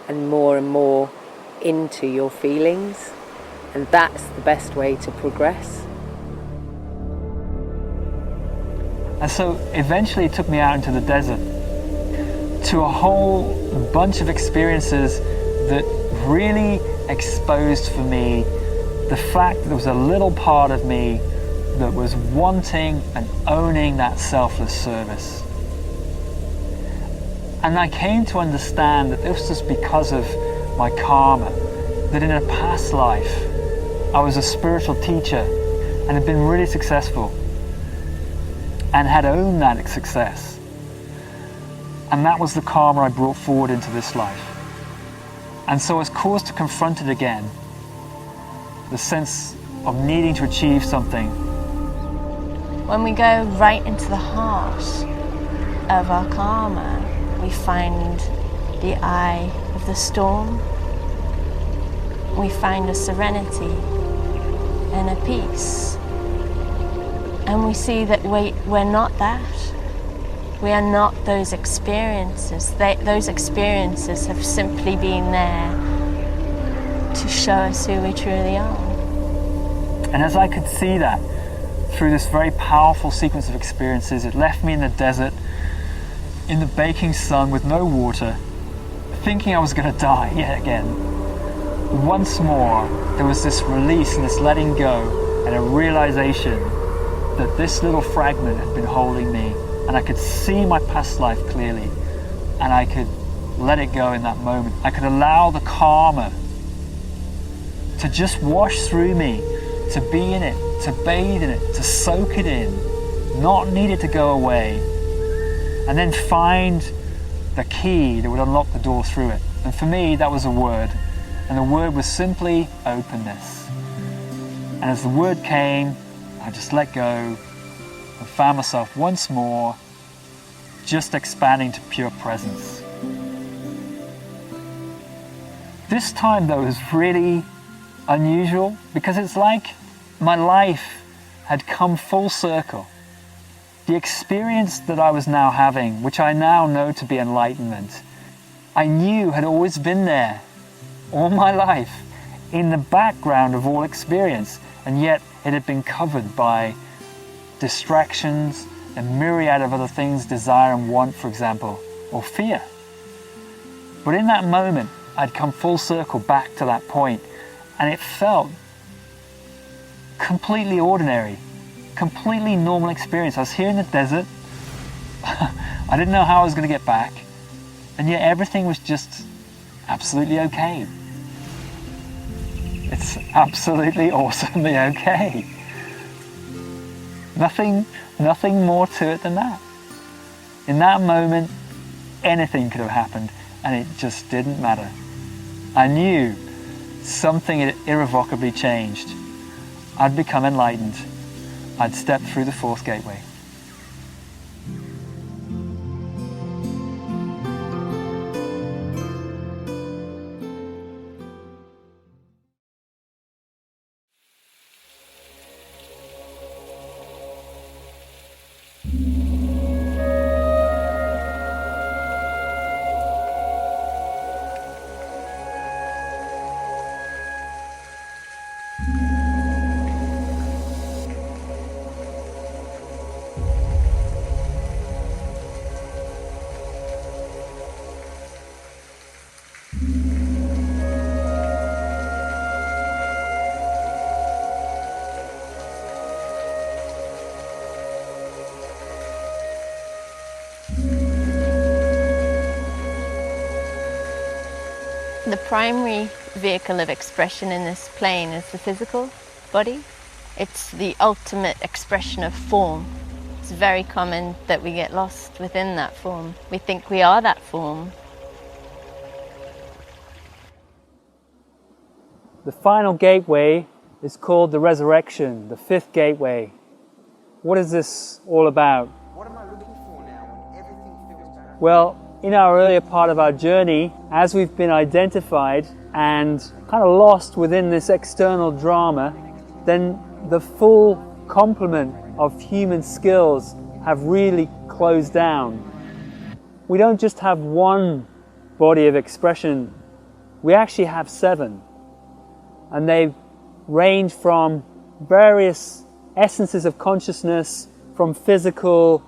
and more into your feelings, and that's the best way to progress. And so eventually it took me out into the desert to a whole bunch of experiences that really exposed for me the fact that there was a little part of me that was wanting and owning that selfless service. And I came to understand that this was because of my karma, that in a past life I was a spiritual teacher and had been really successful and had owned that success. And that was the karma I brought forward into this life. And so I was caused to confront it again, the sense of needing to achieve something. When we go right into the heart of our karma, we find the eye of the storm. We find a serenity and a peace. And we see that we're not that. We are not those experiences. Those experiences have simply been there to show us who we truly are. And as I could see that through this very powerful sequence of experiences, it left me in the desert, in the baking sun with no water, thinking I was going to die yet again. Once more, there was this release and this letting go and a realization that this little fragment had been holding me, and I could see my past life clearly, and I could let it go in that moment. I could allow the karma to just wash through me, to be in it, to bathe in it, to soak it in, not need it to go away, and then find the key that would unlock the door through it. And for me, that was a word, and the word was simply openness. And as the word came, I just let go and found myself once more just expanding to pure presence. This time though was really unusual because it's like my life had come full circle. The experience that I was now having, which I now know to be enlightenment, I knew had always been there all my life in the background of all experience, and yet it had been covered by distractions, a myriad of other things, desire and want, for example, or fear. But in that moment, I'd come full circle back to that point, and it felt completely ordinary, completely normal experience. I was here in the desert, I didn't know how I was going to get back, and yet everything was just absolutely okay. It's absolutely awesomely okay. Nothing more to it than that. In that moment, anything could have happened, and it just didn't matter. I knew something had irrevocably changed. I'd become enlightened. I'd stepped through the fourth gateway. The primary vehicle of expression in this plane is the physical body. It's the ultimate expression of form. It's very common that we get lost within that form. We think we are that form. The final gateway is called the resurrection, the fifth gateway. What is this all about? What am I looking for now when everything feels bad? Well, in our earlier part of our journey, as we've been identified and kind of lost within this external drama, then the full complement of human skills have really closed down. We don't just have one body of expression, we actually have 7. And they range from various essences of consciousness, from physical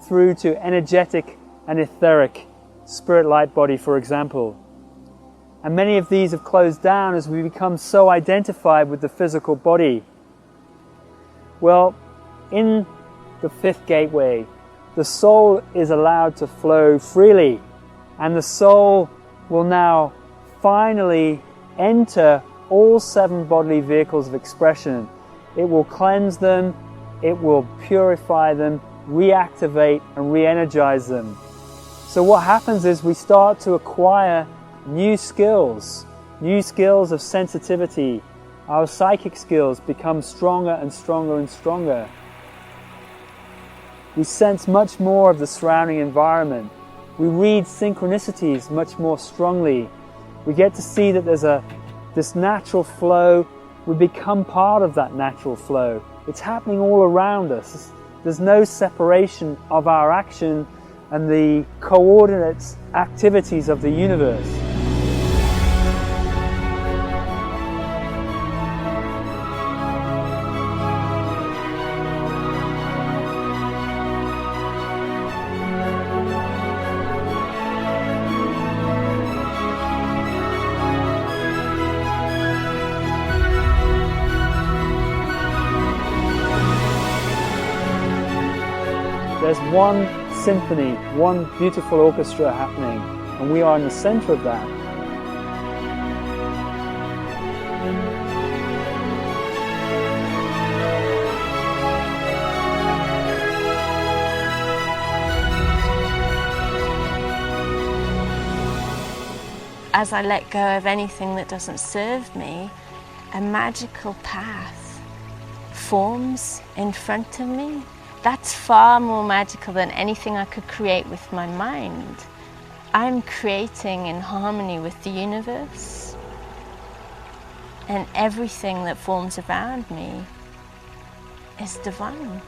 through to energetic and etheric, spirit light body, for example. And many of these have closed down as we become so identified with the physical body. Well, in the fifth gateway, the soul is allowed to flow freely, and the soul will now finally enter all 7 bodily vehicles of expression. It will cleanse them, it will purify them, reactivate and re-energize them. So what happens is we start to acquire new skills of sensitivity. Our psychic skills become stronger and stronger and stronger. We sense much more of the surrounding environment. We read synchronicities much more strongly. We get to see that there's this natural flow. We become part of that natural flow. It's happening all around us. There's no separation of our action and the coordinate activities of the universe. There's one symphony, one beautiful orchestra happening, and we are in the center of that. As I let go of anything that doesn't serve me, a magical path forms in front of me. That's far more magical than anything I could create with my mind. I'm creating in harmony with the universe, and everything that forms around me is divine.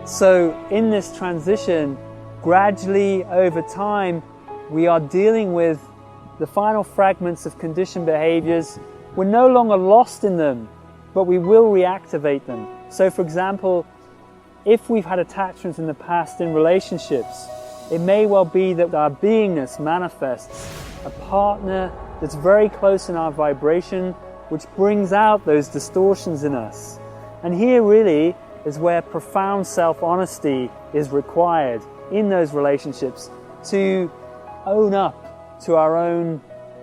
So in this transition, gradually over time, we are dealing with the final fragments of conditioned behaviors. We're no longer lost in them, but we will reactivate them. So for example, if we've had attachments in the past in relationships, it may well be that our beingness manifests a partner that's very close in our vibration, which brings out those distortions in us. And here really is where profound self-honesty is required in those relationships, to own up to our own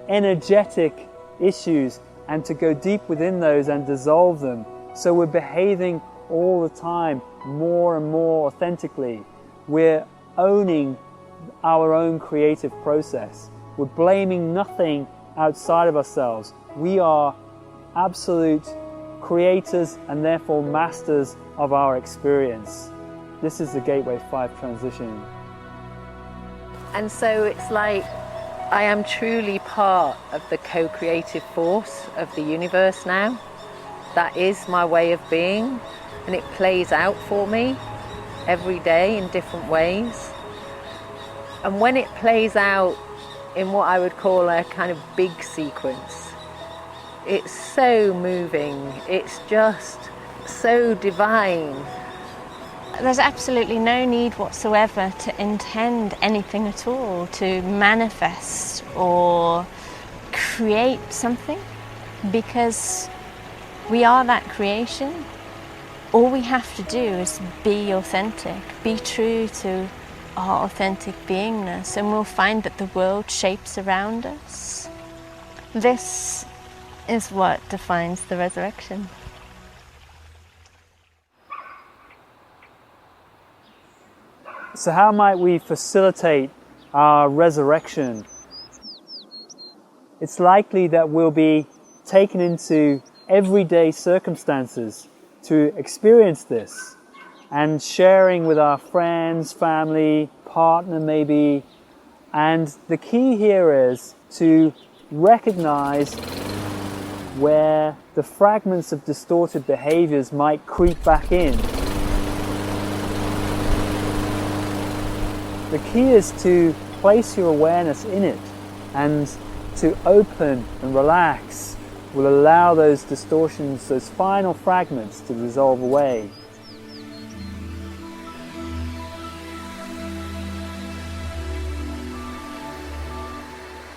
energetic issues and to go deep within those and dissolve them. So we're behaving all the time more and more authentically. We're owning our own creative process. We're blaming nothing outside of ourselves. We are absolute creators and therefore masters of our experience. This is the Gateway 5 transition. And so it's like I am truly part of the co-creative force of the universe now. That is my way of being, and it plays out for me every day in different ways. And when it plays out in what I would call a kind of big sequence, it's so moving, it's just so divine. There's absolutely no need whatsoever to intend anything at all, to manifest or create something, because we are that creation. All we have to do is be authentic, be true to our authentic beingness, and we'll find that the world shapes around us. This is what defines the resurrection. So how might we facilitate our resurrection? It's likely that we'll be taken into everyday circumstances to experience this, and sharing with our friends, family, partner maybe. And the key here is to recognize where the fragments of distorted behaviors might creep back in. The key is to place your awareness in it, and to open and relax will allow those distortions, those final fragments, to dissolve away.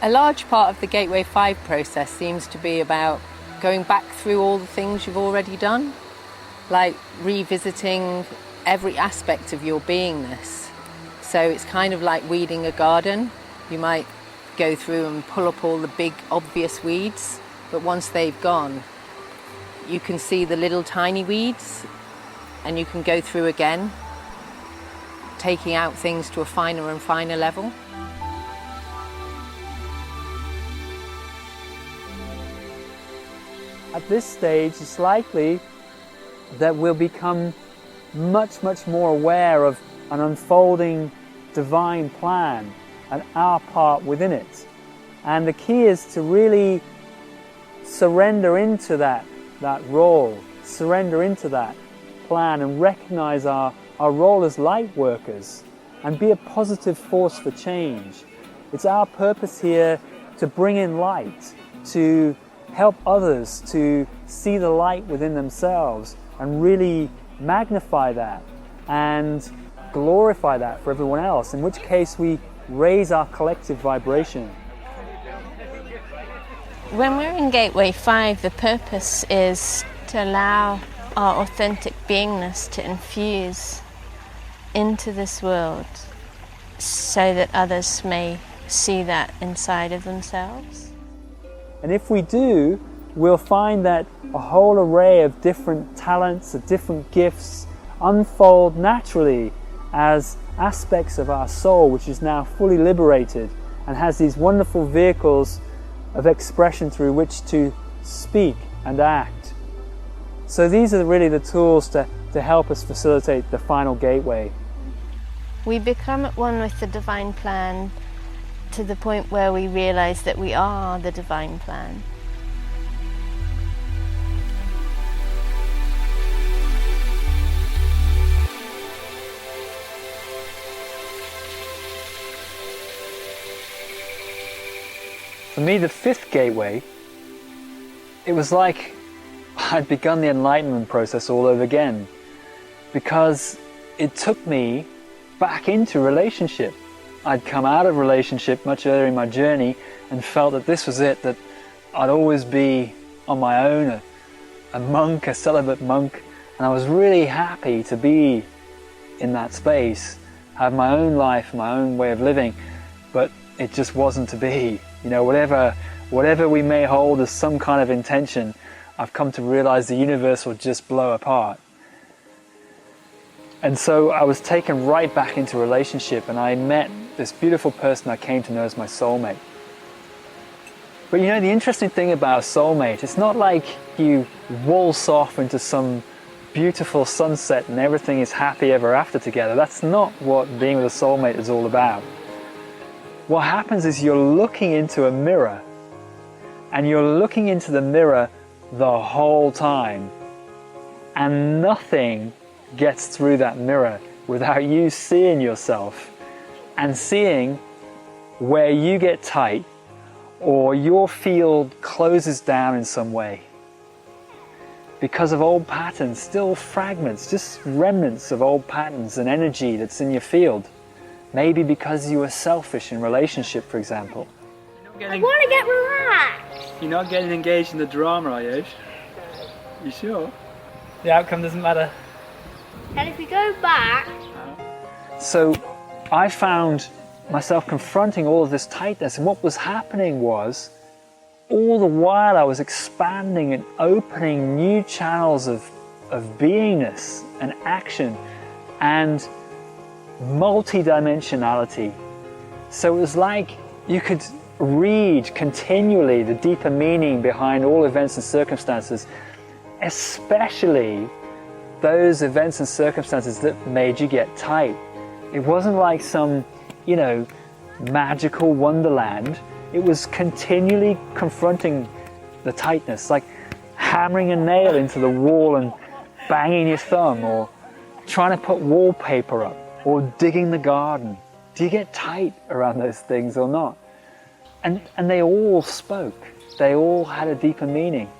A large part of the Gateway 5 process seems to be about going back through all the things you've already done, like revisiting every aspect of your beingness. So it's kind of like weeding a garden. You might go through and pull up all the big obvious weeds, but once they've gone, you can see the little tiny weeds, and you can go through again, taking out things to a finer and finer level. At this stage, it's likely that we'll become much more aware of an unfolding divine plan and our part within it. And the key is to really surrender into that role, surrender into that plan, and recognize our role as light workers and be a positive force for change. It's our purpose here to bring in light, to help others to see the light within themselves and really magnify that and glorify that for everyone else, in which case we raise our collective vibration. When we're in Gateway 5, the purpose is to allow our authentic beingness to infuse into this world so that others may see that inside of themselves. And if we do, we'll find that a whole array of different talents, of different gifts unfold naturally as aspects of our soul, which is now fully liberated and has these wonderful vehicles of expression through which to speak and act. So these are really the tools to help us facilitate the final gateway. We become at one with the divine plan to the point where we realize that we are the divine plan. For me, the fifth gateway, it was like I'd begun the enlightenment process all over again, because it took me back into relationship. I'd come out of relationship much earlier in my journey and felt that this was it, that I'd always be on my own, a monk, a celibate monk, and I was really happy to be in that space, have my own life, my own way of living, but it just wasn't to be. You know, whatever we may hold as some kind of intention, I've come to realize the universe will just blow apart. And so I was taken right back into relationship, and I met this beautiful person I came to know as my soulmate. But you know, the interesting thing about a soulmate, it's not like you waltz off into some beautiful sunset and everything is happy ever after together. That's not what being with a soulmate is all about. What happens is you're looking into a mirror, and you're looking into the mirror the whole time, and nothing gets through that mirror without you seeing yourself and seeing where you get tight or your field closes down in some way because of old patterns, still fragments, just remnants of old patterns and energy that's in your field. Maybe because you were selfish in relationship, for example. I want to get relaxed. You're not getting engaged in the drama, are you? You sure? The outcome doesn't matter. And if we go back... So I found myself confronting all of this tightness, and what was happening was, all the while I was expanding and opening new channels of beingness and action, and multi-dimensionality. So it was like you could read continually the deeper meaning behind all events and circumstances, especially those events and circumstances that made you get tight. It wasn't like some, you know, magical wonderland. It was continually confronting the tightness, like hammering a nail into the wall and banging your thumb, or trying to put wallpaper up, or digging the garden. Do you get tight around those things or not? And they all spoke. They all had a deeper meaning.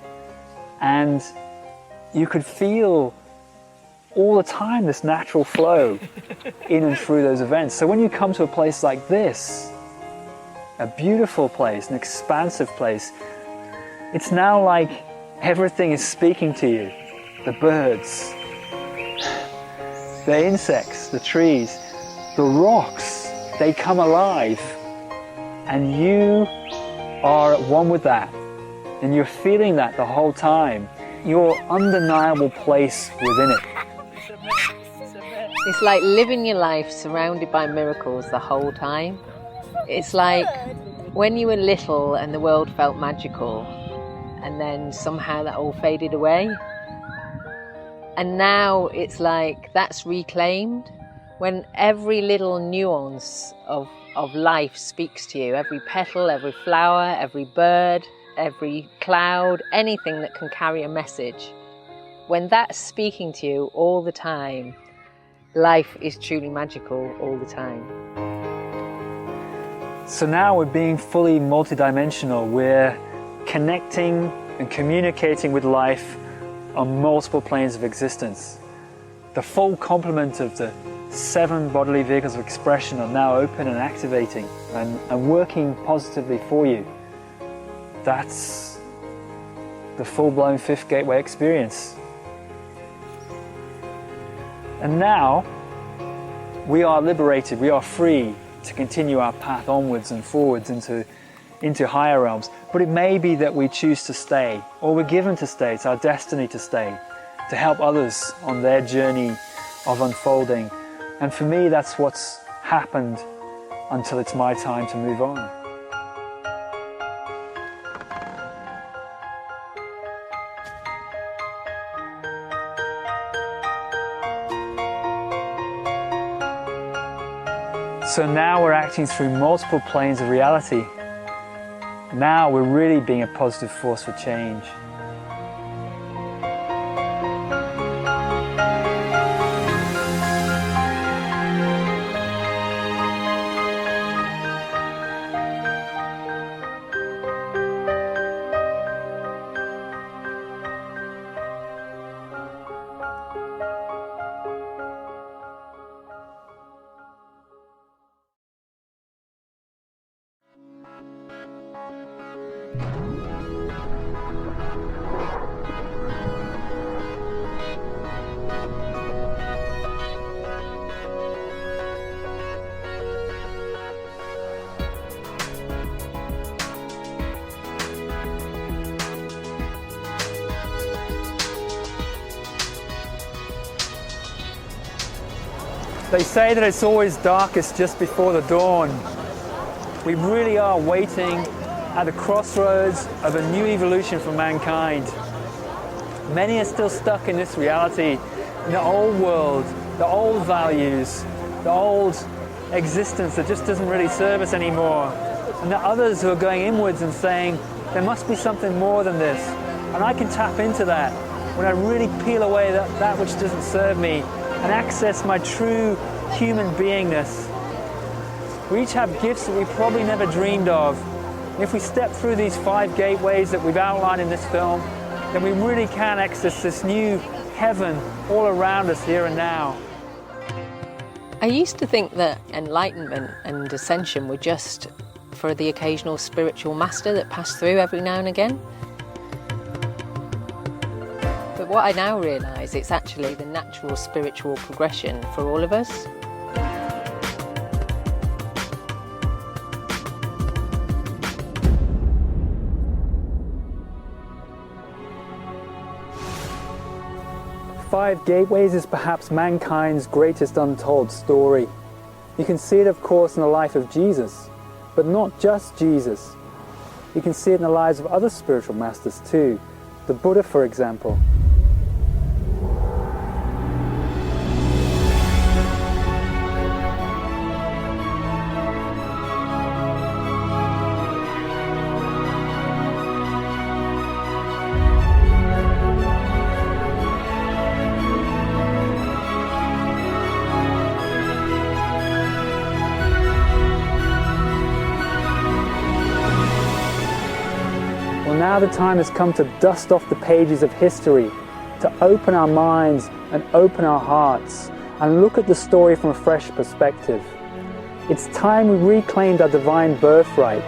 And you could feel all the time this natural flow in and through those events. So when you come to a place like this, a beautiful place, an expansive place, it's now like everything is speaking to you. The birds, the insects, the trees, the rocks, they come alive. And you are at one with that. And you're feeling that the whole time. Your undeniable place within it. It's like living your life surrounded by miracles the whole time. It's like when you were little and the world felt magical, and then somehow that all faded away. And now it's like that's reclaimed when every little nuance of life speaks to you. Every petal, every flower, every bird, every cloud, anything that can carry a message. When that's speaking to you all the time, life is truly magical all the time. So now we're being fully multidimensional. We're connecting and communicating with life on multiple planes of existence. The full complement of the 7 bodily vehicles of expression are now open and activating and working positively for you. That's the full-blown 5th gateway experience. And now we are liberated, we are free to continue our path onwards and forwards into higher realms. But it may be that we choose to stay, or we're given to stay. It's our destiny to stay, to help others on their journey of unfolding. And for me, that's what's happened until it's my time to move on. So now we're acting through multiple planes of reality. Now we're really being a positive force for change. They say that it's always darkest just before the dawn. We really are waiting at the crossroads of a new evolution for mankind. Many are still stuck in this reality, in the old world, the old values, the old existence that just doesn't really serve us anymore. And there are others who are going inwards and saying, there must be something more than this. And I can tap into that when I really peel away that which doesn't serve me and access my true human beingness. We each have gifts that we probably never dreamed of. And if we step through these 5 gateways that we've outlined in this film, then we really can access this new heaven all around us here and now. I used to think that enlightenment and ascension were just for the occasional spiritual master that passed through every now and again. But what I now realise, it's actually the natural spiritual progression for all of us. Five Gateways is perhaps mankind's greatest untold story. You can see it, of course, in the life of Jesus, but not just Jesus. You can see it in the lives of other spiritual masters too. The Buddha, for example. Now the time has come to dust off the pages of history, to open our minds and open our hearts and look at the story from a fresh perspective. It's time we reclaimed our divine birthright,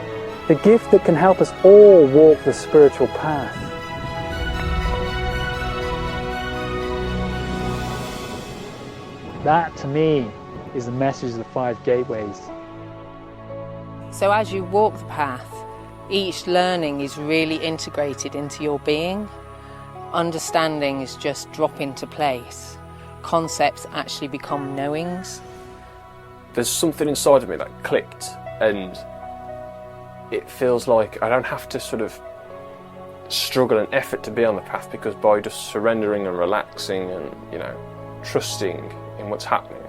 the gift that can help us all walk the spiritual path. That, to me, is the message of the 5 gateways. So as you walk the path, each learning is really integrated into your being. Understandings just drop into place. Concepts actually become knowings. There's something inside of me that clicked, and it feels like I don't have to sort of struggle and effort to be on the path, because by just surrendering and relaxing and, trusting in what's happening,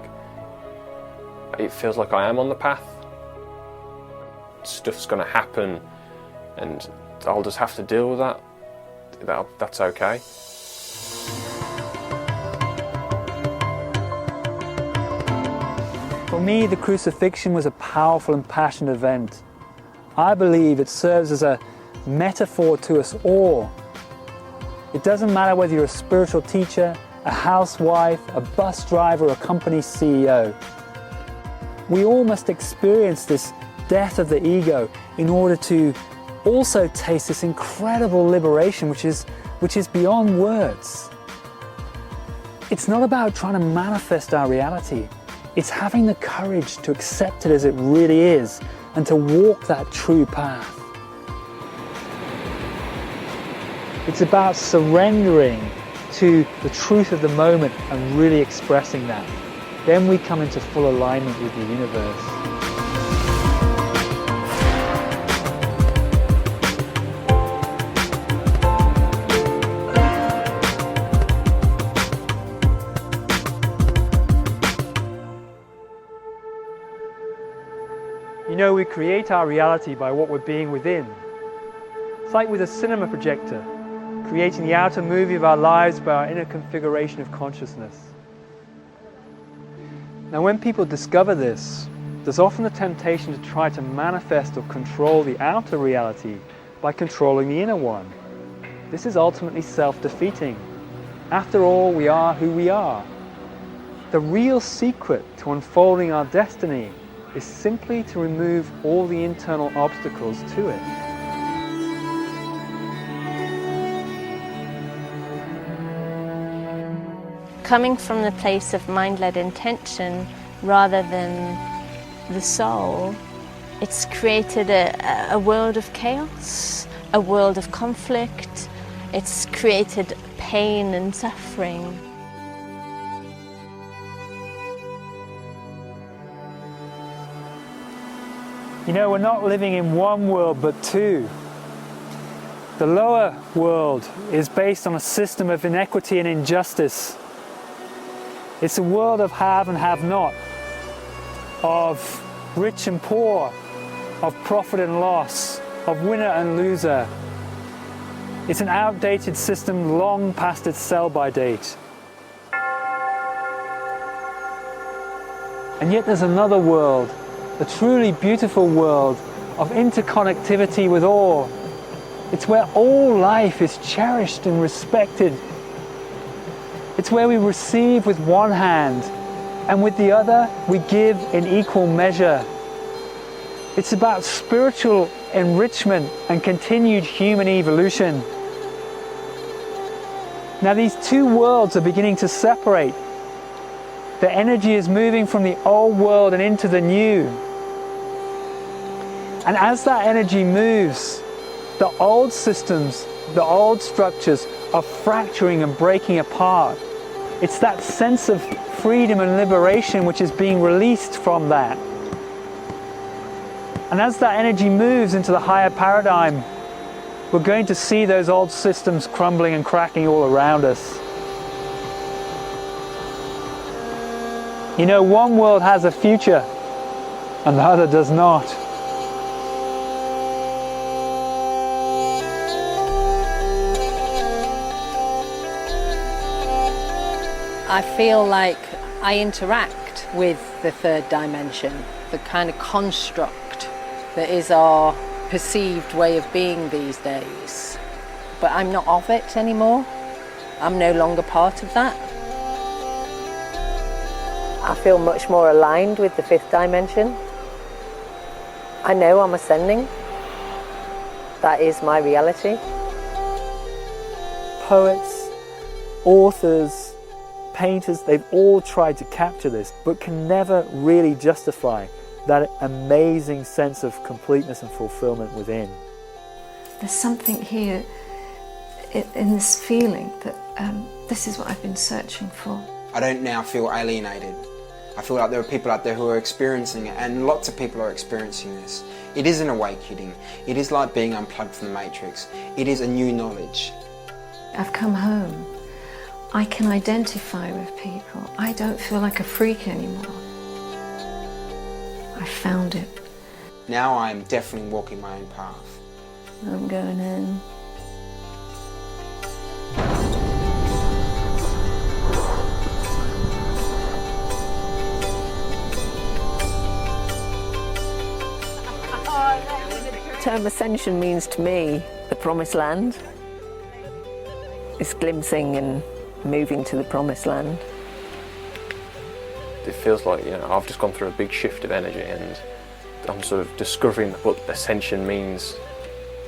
it feels like I am on the path. Stuff's going to happen, and I'll just have to deal with that. That's okay. For me, the crucifixion was a powerful and passionate event. I believe it serves as a metaphor to us all. It doesn't matter whether you're a spiritual teacher, a housewife, a bus driver, or a company CEO. We all must experience this death of the ego in order to also taste this incredible liberation which is beyond words. It's not about trying to manifest our reality. It's having the courage to accept it as it really is and to walk that true path. It's about surrendering to the truth of the moment and really expressing that. Then we come into full alignment with the universe. We create our reality by what we're being within. It's like with a cinema projector, creating the outer movie of our lives by our inner configuration of consciousness. Now, when people discover this, there's often a temptation to try to manifest or control the outer reality by controlling the inner one. This is ultimately self-defeating. After all, we are who we are. The real secret to unfolding our destiny is simply to remove all the internal obstacles to it. Coming from the place of mind-led intention rather than the soul, it's created a world of chaos, a world of conflict. It's created pain and suffering. We're not living in one world but two. The lower world is based on a system of inequity and injustice. It's a world of have and have not, of rich and poor, of profit and loss, of winner and loser. It's an outdated system long past its sell-by date. And yet there's another world, a truly beautiful world of interconnectivity with all. It's where all life is cherished and respected. It's where we receive with one hand, and with the other we give in equal measure. It's about spiritual enrichment and continued human evolution. Now these two worlds are beginning to separate. The energy is moving from the old world and into the new. And as that energy moves, the old systems, the old structures are fracturing and breaking apart. It's that sense of freedom and liberation which is being released from that. And as that energy moves into the higher paradigm, we're going to see those old systems crumbling and cracking all around us. You know, one world has a future and the other does not. I feel like I interact with the third dimension, the kind of construct that is our perceived way of being these days. But I'm not of it anymore. I'm no longer part of that. I feel much more aligned with the fifth dimension. I know I'm ascending. That is my reality. Poets, authors, painters, they've all tried to capture this, but can never really justify that amazing sense of completeness and fulfillment within. There's something here in this feeling that this is what I've been searching for. I don't now feel alienated. I feel like there are people out there who are experiencing it, and lots of people are experiencing this. It is an awakening. It is like being unplugged from the matrix. It is a new knowledge. I've come home. I can identify with people. I don't feel like a freak anymore. I found it. Now I'm definitely walking my own path. I'm going in. The term ascension means to me the promised land. It's glimpsing and moving to the promised land. It feels like, you know, I've just gone through a big shift of energy, and I'm sort of discovering what ascension means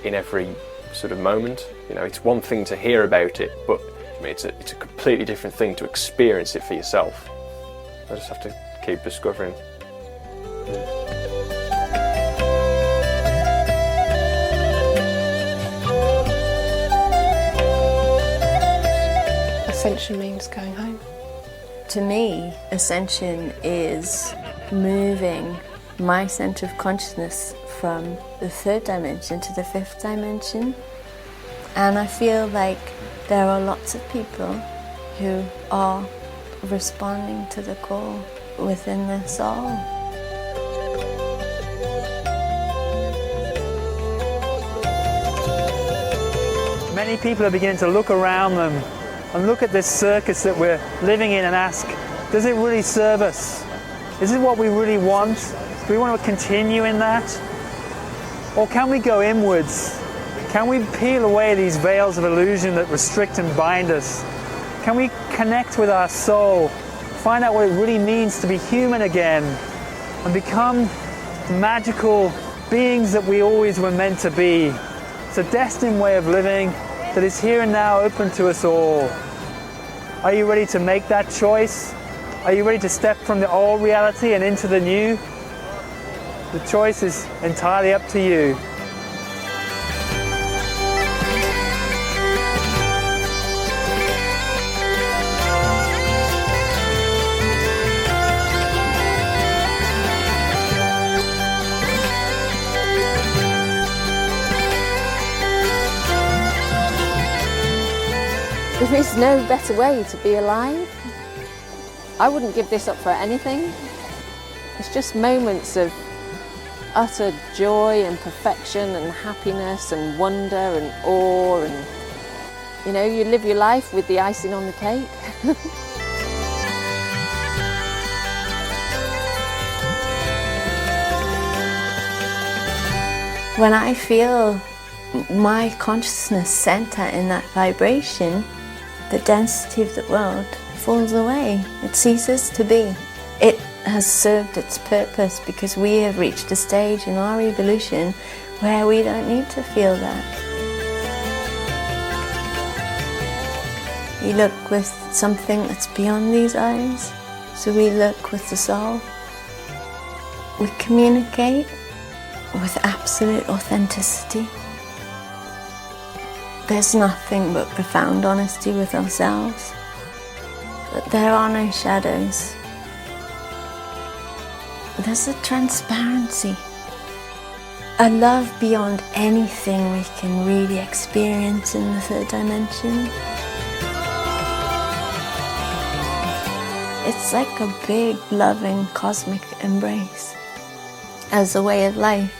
in every sort of moment. You know, it's one thing to hear about it, but I mean, it's a completely different thing to experience it for yourself. I just have to keep discovering. Ascension means going home. To me, ascension is moving my centre of consciousness from the third dimension to the fifth dimension. And I feel like there are lots of people who are responding to the call within their soul. Many people are beginning to look around them and look at this circus that we're living in and ask, does it really serve us? Is it what we really want? Do we want to continue in that? Or can we go inwards? Can we peel away these veils of illusion that restrict and bind us? Can we connect with our soul, find out what it really means to be human again, and become the magical beings that we always were meant to be? It's a destined way of living that is here and now, open to us all. Are you ready to make that choice? Are you ready to step from the old reality and into the new? The choice is entirely up to you. There is no better way to be alive. I wouldn't give this up for anything. It's just moments of utter joy and perfection and happiness and wonder and awe, and you know, you live your life with the icing on the cake. When I feel my consciousness centre in that vibration, the density of the world falls away. It ceases to be. It has served its purpose because we have reached a stage in our evolution where we don't need to feel that. We look with something that's beyond these eyes, so we look with the soul. We communicate with absolute authenticity. There's nothing but profound honesty with ourselves. But there are no shadows. There's a transparency. A love beyond anything we can really experience in the third dimension. It's like a big, loving, cosmic embrace as a way of life,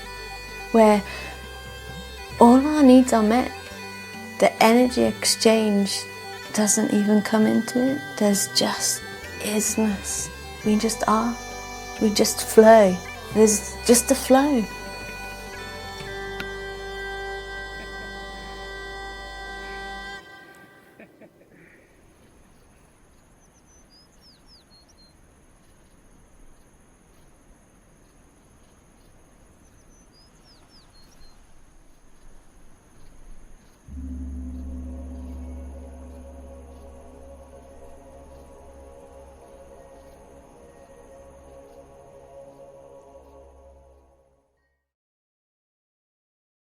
where all our needs are met. The energy exchange doesn't even come into it. There's just isness. We just are. We just flow. There's just a flow.